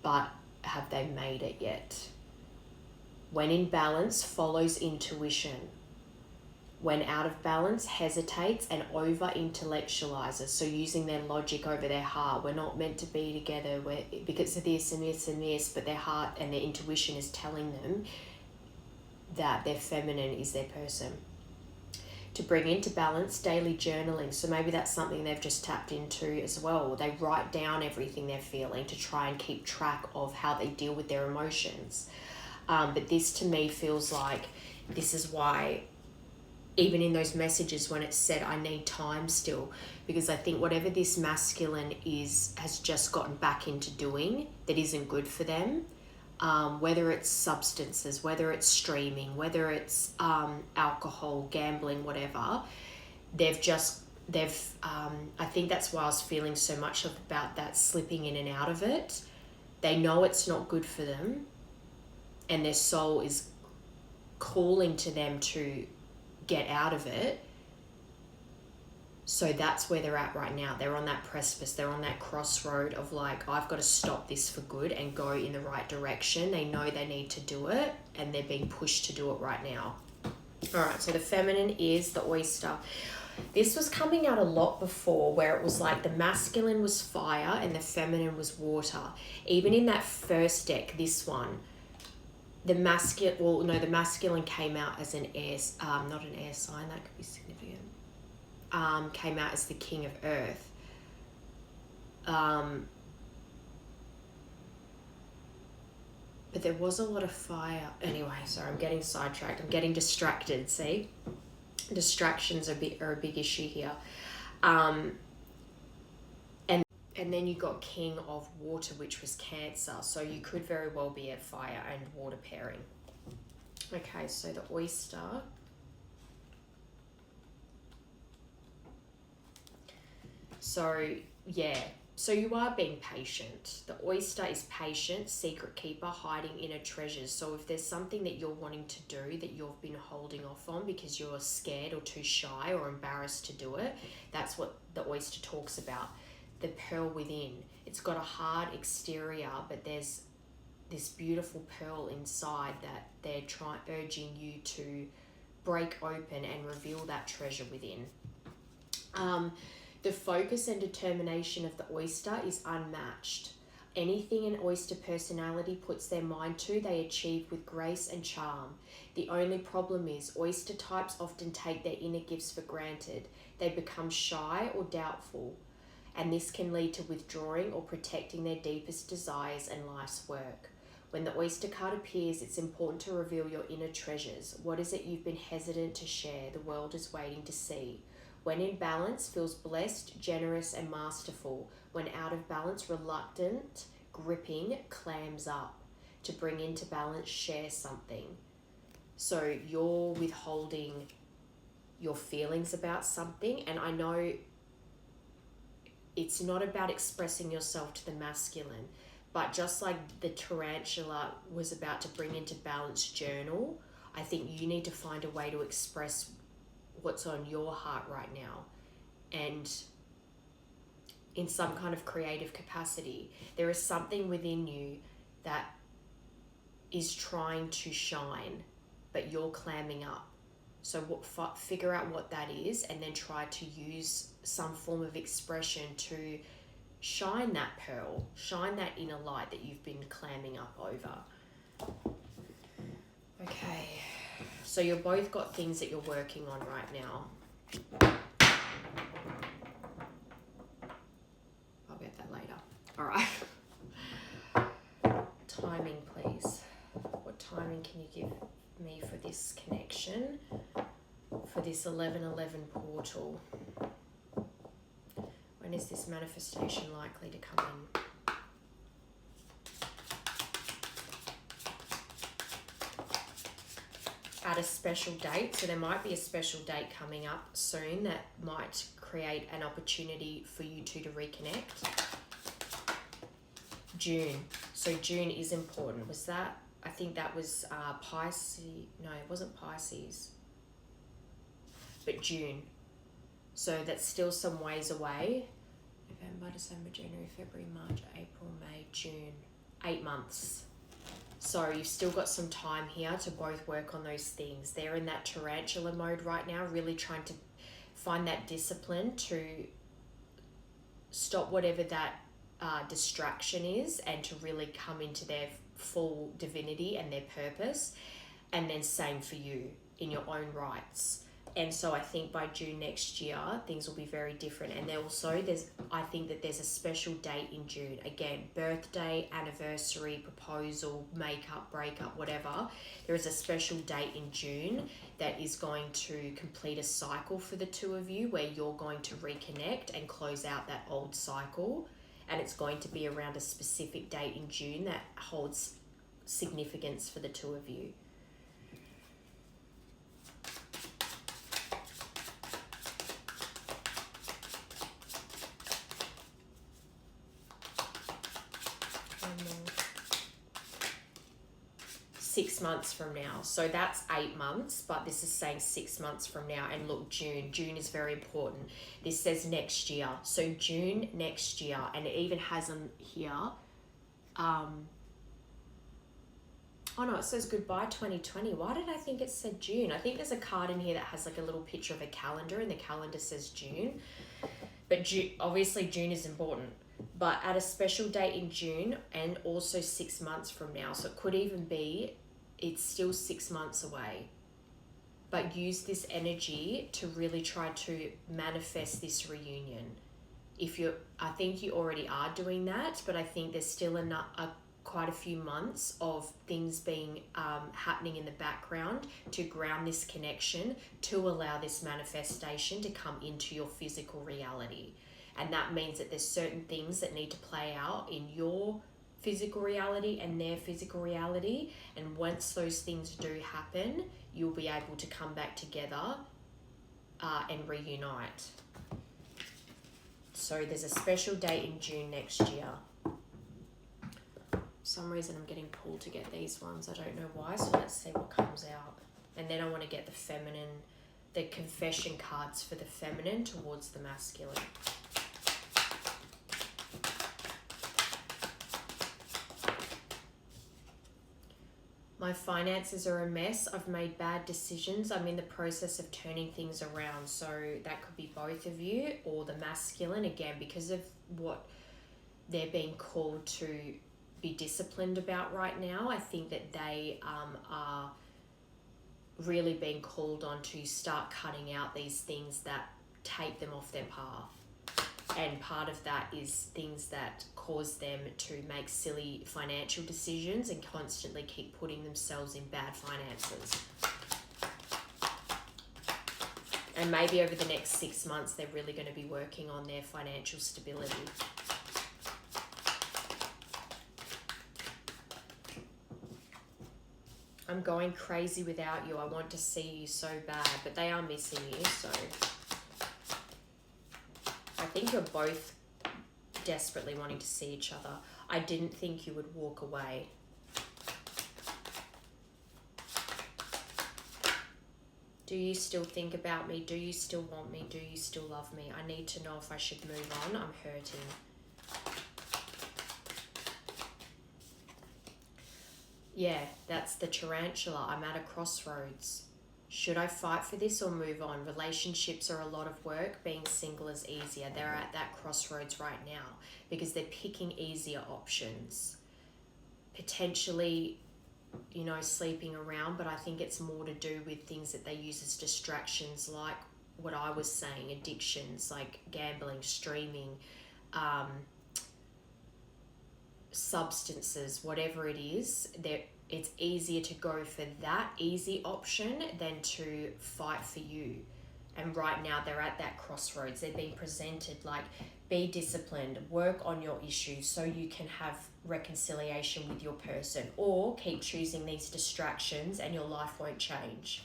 but have they made it yet? When in balance, follows intuition. When out of balance, hesitates and over-intellectualizes. So using their logic over their heart. We're not meant to be together because of this and this and this, but their heart and their intuition is telling them that their feminine is their person. To bring into balance, daily journaling. So maybe that's something they've just tapped into as well. They write down everything they're feeling to try and keep track of how they deal with their emotions. But this to me feels like this is why, even in those messages when it's said, I need time still, because I think whatever this masculine has just gotten back into doing that isn't good for them, whether it's substances, whether it's streaming, whether it's alcohol, gambling, whatever, I think that's why I was feeling so much about that slipping in and out of it. They know it's not good for them, and their soul is calling to them to get out of it. So that's where they're at right now. They're on that precipice. They're on that crossroad of like, I've got to stop this for good and go in the right direction. They know they need to do it, and they're being pushed to do it right now. All right, so the feminine is the oyster. This was coming out a lot before, where it was like the masculine was fire and the feminine was water. Even in that first deck, this one, the masculine, well, no, the masculine came out as an air, not an air sign, that could be significant. Came out as the king of earth. But there was a lot of fire. Anyway, sorry, I'm getting sidetracked. I'm getting distracted, see? Distractions are a big issue here. And then you got king of water, which was Cancer. So you could very well be a fire and water pairing. Okay, so the oyster. So, yeah. So you are being patient. The oyster is patient, secret keeper, hiding inner treasures. So if there's something that you're wanting to do that you've been holding off on because you're scared or too shy or embarrassed to do it, that's what the oyster talks about. The pearl within. It's got a hard exterior, but there's this beautiful pearl inside that they're urging you to break open and reveal that treasure within. The focus and determination of the oyster is unmatched. Anything an oyster personality puts their mind to, they achieve with grace and charm. The only problem is oyster types often take their inner gifts for granted. They become shy or doubtful, and this can lead to withdrawing or protecting their deepest desires and life's work. When the oyster card appears, it's important to reveal your inner treasures. What is it you've been hesitant to share? The world is waiting to see. When in balance, feels blessed, generous, and masterful. When out of balance, reluctant, gripping, clams up. To bring into balance, share something. So you're withholding your feelings about something, and I know it's not about expressing yourself to the masculine, but just like the tarantula was about to bring into balance journal, I think you need to find a way to express what's on your heart right now, and in some kind of creative capacity. There is something within you that is trying to shine, but you're clamming up. So figure out what that is, and then try to use some form of expression to shine that pearl, shine that inner light that you've been clamming up over. Okay, so you've both got things that you're working on right now. I'll get that later. All right. Timing, please. What timing can you give me for this connection, for this 1111 portal? When is this manifestation likely to come in? At a special date, so there might be a special date coming up soon that might create an opportunity for you two to reconnect. June. So June is important. Was that, I think that was Pisces. No, it wasn't Pisces. But June. So that's still some ways away. November, December, January, February, March, April, May, June. 8 months. So you've still got some time here to both work on those things. They're in that tarantula mode right now, really trying to find that discipline to stop whatever that distraction is, and to really come into their full divinity and their purpose. And then same for you in your own rights. And so I think by June next year, things will be very different. And there also, I think that there's a special date in June. Again, birthday, anniversary, proposal, makeup, breakup, whatever. There is a special date in June that is going to complete a cycle for the two of you, where you're going to reconnect and close out that old cycle. And it's going to be around a specific date in June that holds significance for the two of you. Six months from now. So that's 8 months, but this is saying 6 months from now. And look, June is very important. This says next year. So June next year, and it even has on here, oh no, it says goodbye 2020. Why did I think it said June? I think there's a card in here that has like a little picture of a calendar, and the calendar says June. But obviously June is important. But at a special date in June, and also 6 months from now. So it could even be it's still 6 months away. But use this energy to really try to manifest this reunion. I think you already are doing that, but I think there's still quite a few months of things being happening in the background to ground this connection, to allow this manifestation to come into your physical reality. And that means that there's certain things that need to play out in your physical reality and their physical reality. And once those things do happen, you'll be able to come back together and reunite. So there's a special date in June next year. For some reason I'm getting pulled to get these ones. I don't know why, so let's see what comes out. And then I want to get the confession cards for the feminine towards the masculine. My finances are a mess. I've made bad decisions. I'm in the process of turning things around. So that could be both of you or the masculine, again, because of what they're being called to be disciplined about right now. I think that they are really being called on to start cutting out these things that take them off their path. And part of that is things that cause them to make silly financial decisions and constantly keep putting themselves in bad finances. And maybe over the next 6 months, they're really going to be working on their financial stability. I'm going crazy without you. I want to see you so bad, but they are missing you, so I think you're both desperately wanting to see each other. I didn't think you would walk away. Do you still think about me? Do you still want me? Do you still love me? I need to know if I should move on. I'm hurting. Yeah, that's the tarantula. I'm at a crossroads. Should I fight for this or move on? Relationships are a lot of work. Being single is easier. They're at that crossroads right now because they're picking easier options. Potentially, sleeping around, but I think it's more to do with things that they use as distractions, like what I was saying, addictions like gambling, streaming, substances, whatever it is. It's easier to go for that easy option than to fight for you. And right now they're at that crossroads. They're being presented like, be disciplined, work on your issues so you can have reconciliation with your person, or keep choosing these distractions and your life won't change.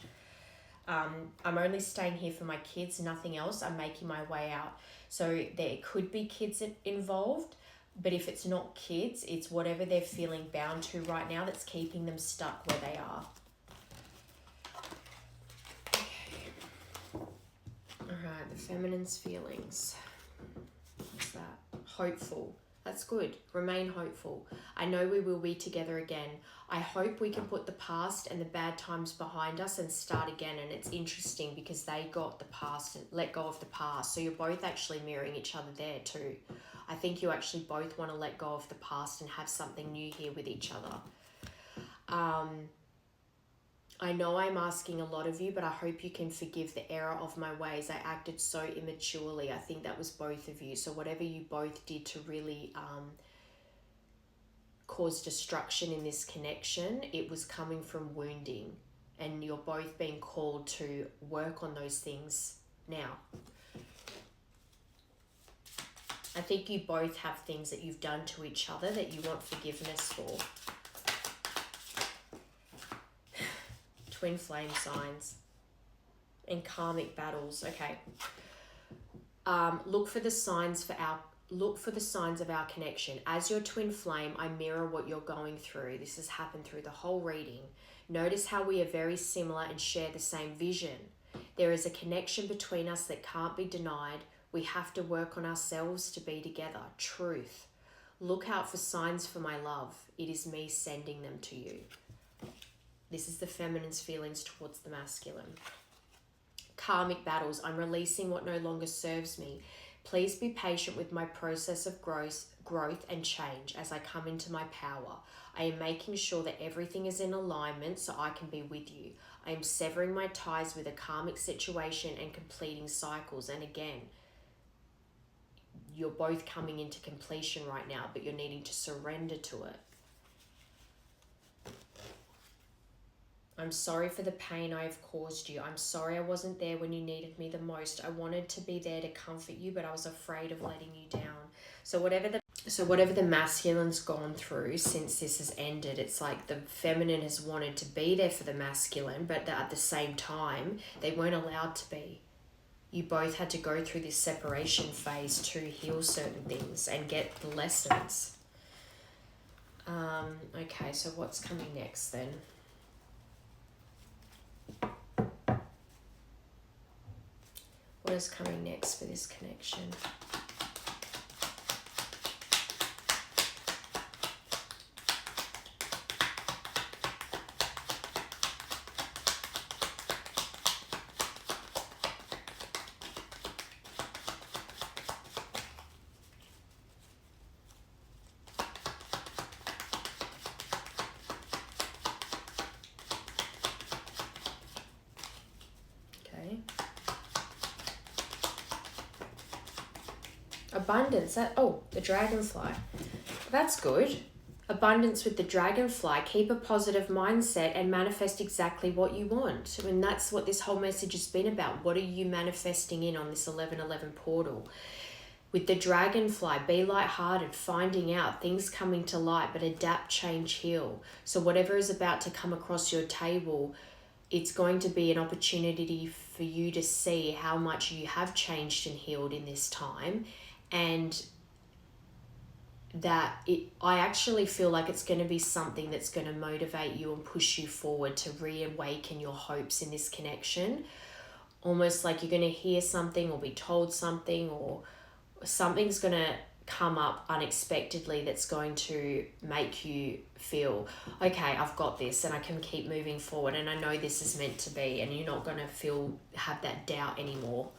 I'm only staying here for my kids, nothing else. I'm making my way out. So there could be kids involved, but if it's not kids, it's whatever they're feeling bound to right now that's keeping them stuck where they are. Okay. All right, the feminine's feelings. What's that? Hopeful. That's good. Remain hopeful. I know we will be together again. I hope we can put the past and the bad times behind us and start again. And it's interesting because they got the past and let go of the past. So you're both actually mirroring each other there too. I think you actually both want to let go of the past and have something new here with each other. I know I'm asking a lot of you, but I hope you can forgive the error of my ways. I acted so immaturely. I think that was both of you. So whatever you both did to really cause destruction in this connection, it was coming from wounding. And you're both being called to work on those things now. I think you both have things that you've done to each other that you want forgiveness for. Twin flame signs and karmic battles. Okay. Look for the signs of our connection. As your twin flame, I mirror what you're going through. This has happened through the whole reading. Notice how we are very similar and share the same vision. There is a connection between us that can't be denied. We have to work on ourselves to be together. Truth. Look out for signs for my love. It is me sending them to you. This is the feminine's feelings towards the masculine. Karmic battles. I'm releasing what no longer serves me. Please be patient with my process of growth and change as I come into my power. I am making sure that everything is in alignment so I can be with you. I am severing my ties with a karmic situation and completing cycles. And again, you're both coming into completion right now, but you're needing to surrender to it. I'm sorry for the pain I have caused you. I'm sorry I wasn't there when you needed me the most. I wanted to be there to comfort you, but I was afraid of letting you down. So whatever the masculine's gone through since this has ended, it's like the feminine has wanted to be there for the masculine, but at the same time, they weren't allowed to be. You both had to go through this separation phase to heal certain things and get the lessons. Okay, so what's coming next then? What is coming next for this connection? Okay. Abundance. The dragonfly. That's good. Abundance with the dragonfly. Keep a positive mindset and manifest exactly what you want. I mean, that's what this whole message has been about. What are you manifesting in on this 1111 portal? With the dragonfly, be lighthearted, finding out, things coming to light, but adapt, change, heal. So whatever is about to come across your table, it's going to be an opportunity for you to see how much you have changed and healed in this time. And I actually feel like it's going to be something that's going to motivate you and push you forward to reawaken your hopes in this connection. Almost like you're going to hear something or be told something, or something's going to come up unexpectedly that's going to make you feel, okay, I've got this and I can keep moving forward and I know this is meant to be, and you're not going to have that doubt anymore.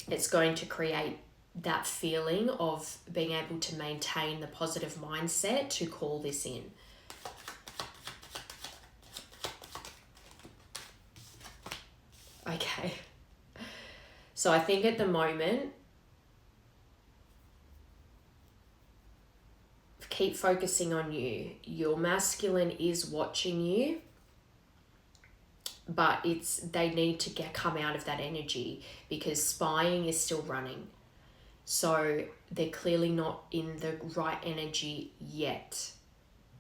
It's going to create that feeling of being able to maintain the positive mindset to call this in. Okay. So I think at the moment, keep focusing on you. Your masculine is watching you, but they need to come out of that energy because spying is still running. So they're clearly not in the right energy yet.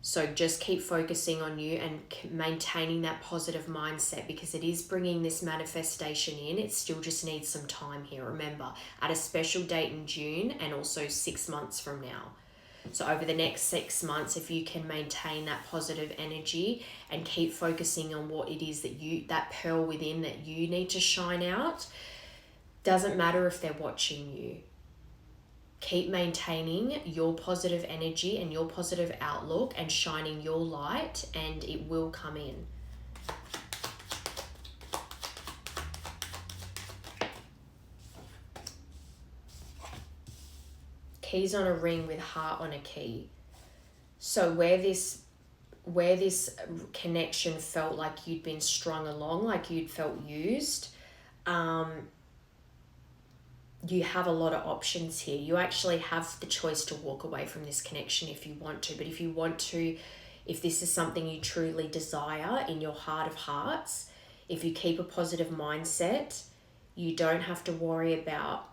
So just keep focusing on you and maintaining that positive mindset, because it is bringing this manifestation in. It still just needs some time here. Remember, at a special date in June and also 6 months from now. So over the next 6 months, if you can maintain that positive energy and keep focusing on what it is that pearl within that you need to shine out, doesn't matter if they're watching you. Keep maintaining your positive energy and your positive outlook and shining your light, and it will come in. Keys on a ring with heart on a key. So where this connection felt like you'd been strung along, like you'd felt used, you have a lot of options here. You actually have the choice to walk away from this connection if you want to. But if this is something you truly desire in your heart of hearts, if you keep a positive mindset, you don't have to worry about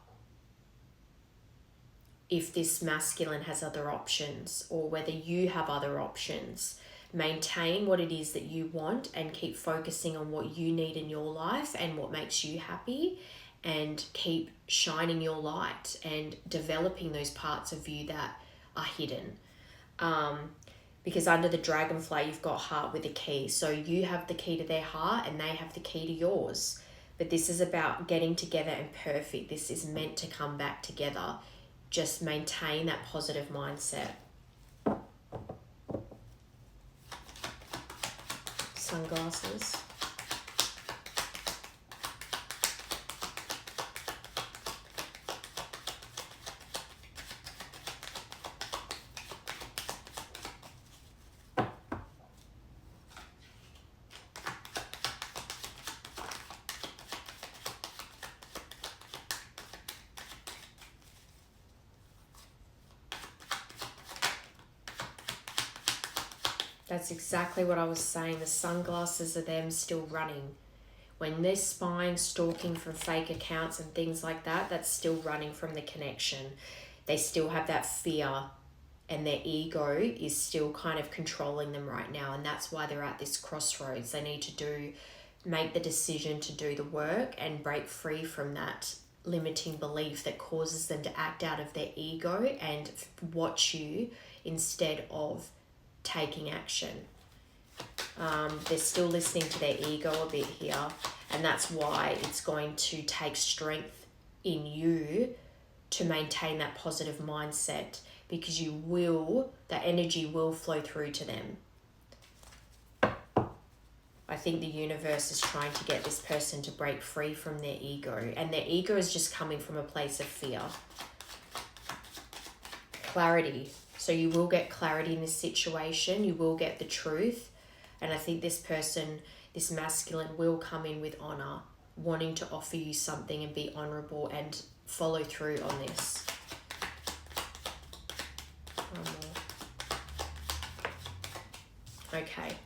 if this masculine has other options or whether you have other options. Maintain what it is that you want and keep focusing on what you need in your life and what makes you happy, and keep shining your light and developing those parts of you that are hidden. Because under the dragonfly, you've got heart with a key. So you have the key to their heart and they have the key to yours. But this is about getting together and perfect. This is meant to come back together. Just maintain that positive mindset. Sunglasses. That's exactly what I was saying. The sunglasses are them still running. When they're spying, stalking from fake accounts and things like that, that's still running from the connection. They still have that fear, and their ego is still kind of controlling them right now. And that's why they're at this crossroads. They need to make the decision to do the work and break free from that limiting belief that causes them to act out of their ego and watch you instead of taking action. They're still listening to their ego a bit here, and that's why it's going to take strength in you to maintain that positive mindset, because that energy will flow through to them. I think the universe is trying to get this person to break free from their ego, and their ego is just coming from a place of fear. Clarity. So you will get clarity in this situation. You will get the truth. And I think this person, this masculine, will come in with honor, wanting to offer you something and be honorable and follow through on this. One more. Okay.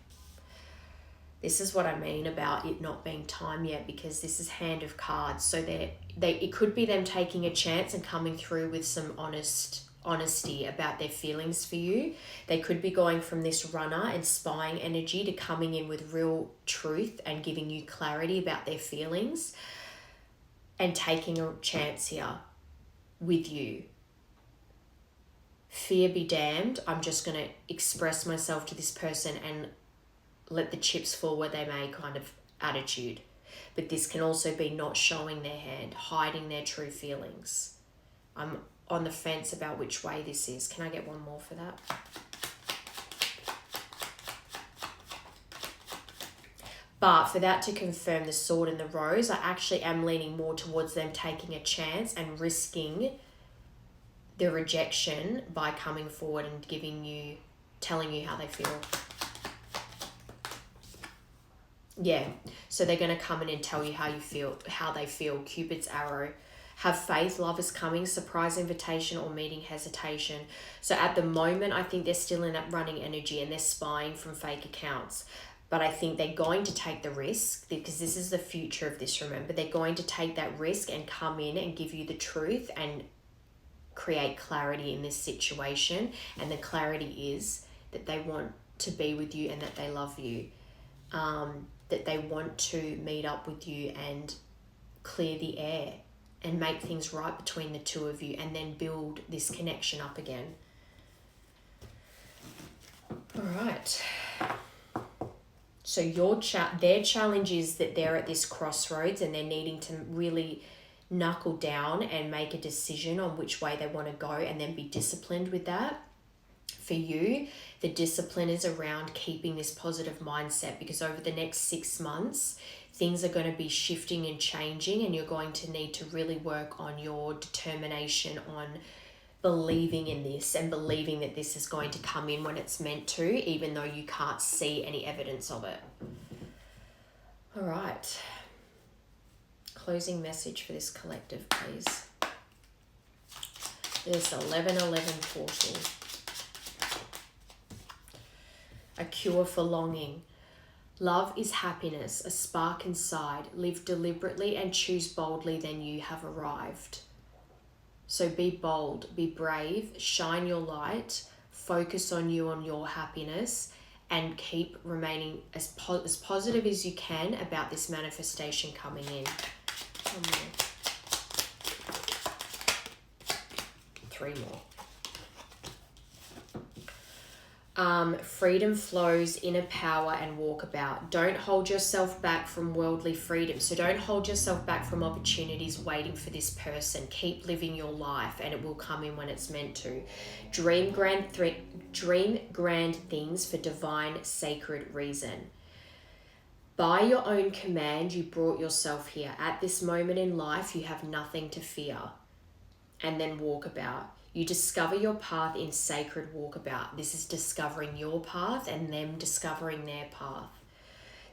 This is what I mean about it not being time yet, because this is Hand of Cards. So it could be them taking a chance and coming through with some honesty about their feelings for you. They could be going from this runner and spying energy to coming in with real truth and giving you clarity about their feelings and taking a chance here with you. Fear be damned. I'm just going to express myself to this person and let the chips fall where they may kind of attitude. But this can also be not showing their hand, hiding their true feelings. I'm on the fence about which way this is. Can I get one more for that? But for that to confirm the Sword and the Rose, I actually am leaning more towards them taking a chance and risking the rejection by coming forward and telling you how they feel. Yeah, so they're going to come in and tell you how they feel. Cupid's arrow. Have faith, love is coming, surprise invitation or meeting hesitation. So at the moment, I think they're still in that running energy and they're spying from fake accounts. But I think they're going to take the risk, because this is the future of this, remember. They're going to take that risk and come in and give you the truth and create clarity in this situation. And the clarity is that they want to be with you and that they love you. That they want to meet up with you and clear the air and make things right between the two of you, and then build this connection up again. All right. So their challenge is that they're at this crossroads and they're needing to really knuckle down and make a decision on which way they want to go, and then be disciplined with that. For you, the discipline is around keeping this positive mindset, because over the next 6 months, things are going to be shifting and changing, and you're going to need to really work on your determination on believing in this and believing that this is going to come in when it's meant to, even though you can't see any evidence of it. All right. Closing message for this collective, please. This 1111 portal. A cure for longing. Love is happiness, a spark inside. Live deliberately and choose boldly, then you have arrived. So be bold, be brave, shine your light, focus on your happiness, and keep remaining as positive as you can about this manifestation coming in. One more. 3 more. Freedom flows, inner power, and walkabout. Don't hold yourself back from worldly freedom. So don't hold yourself back from opportunities waiting for this person. Keep living your life and it will come in when it's meant to. Dream grand things for divine, sacred reason. By your own command, you brought yourself here. At this moment in life, you have nothing to fear. And then walkabout. You discover your path in sacred walkabout. This is discovering your path and them discovering their path.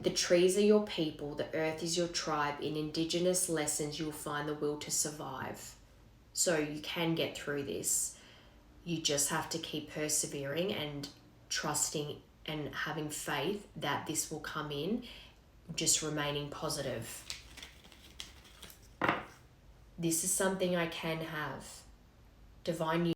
The trees are your people. The earth is your tribe. In indigenous lessons, you'll find the will to survive. So you can get through this. You just have to keep persevering and trusting and having faith that this will come in, just remaining positive. This is something I can have. Divine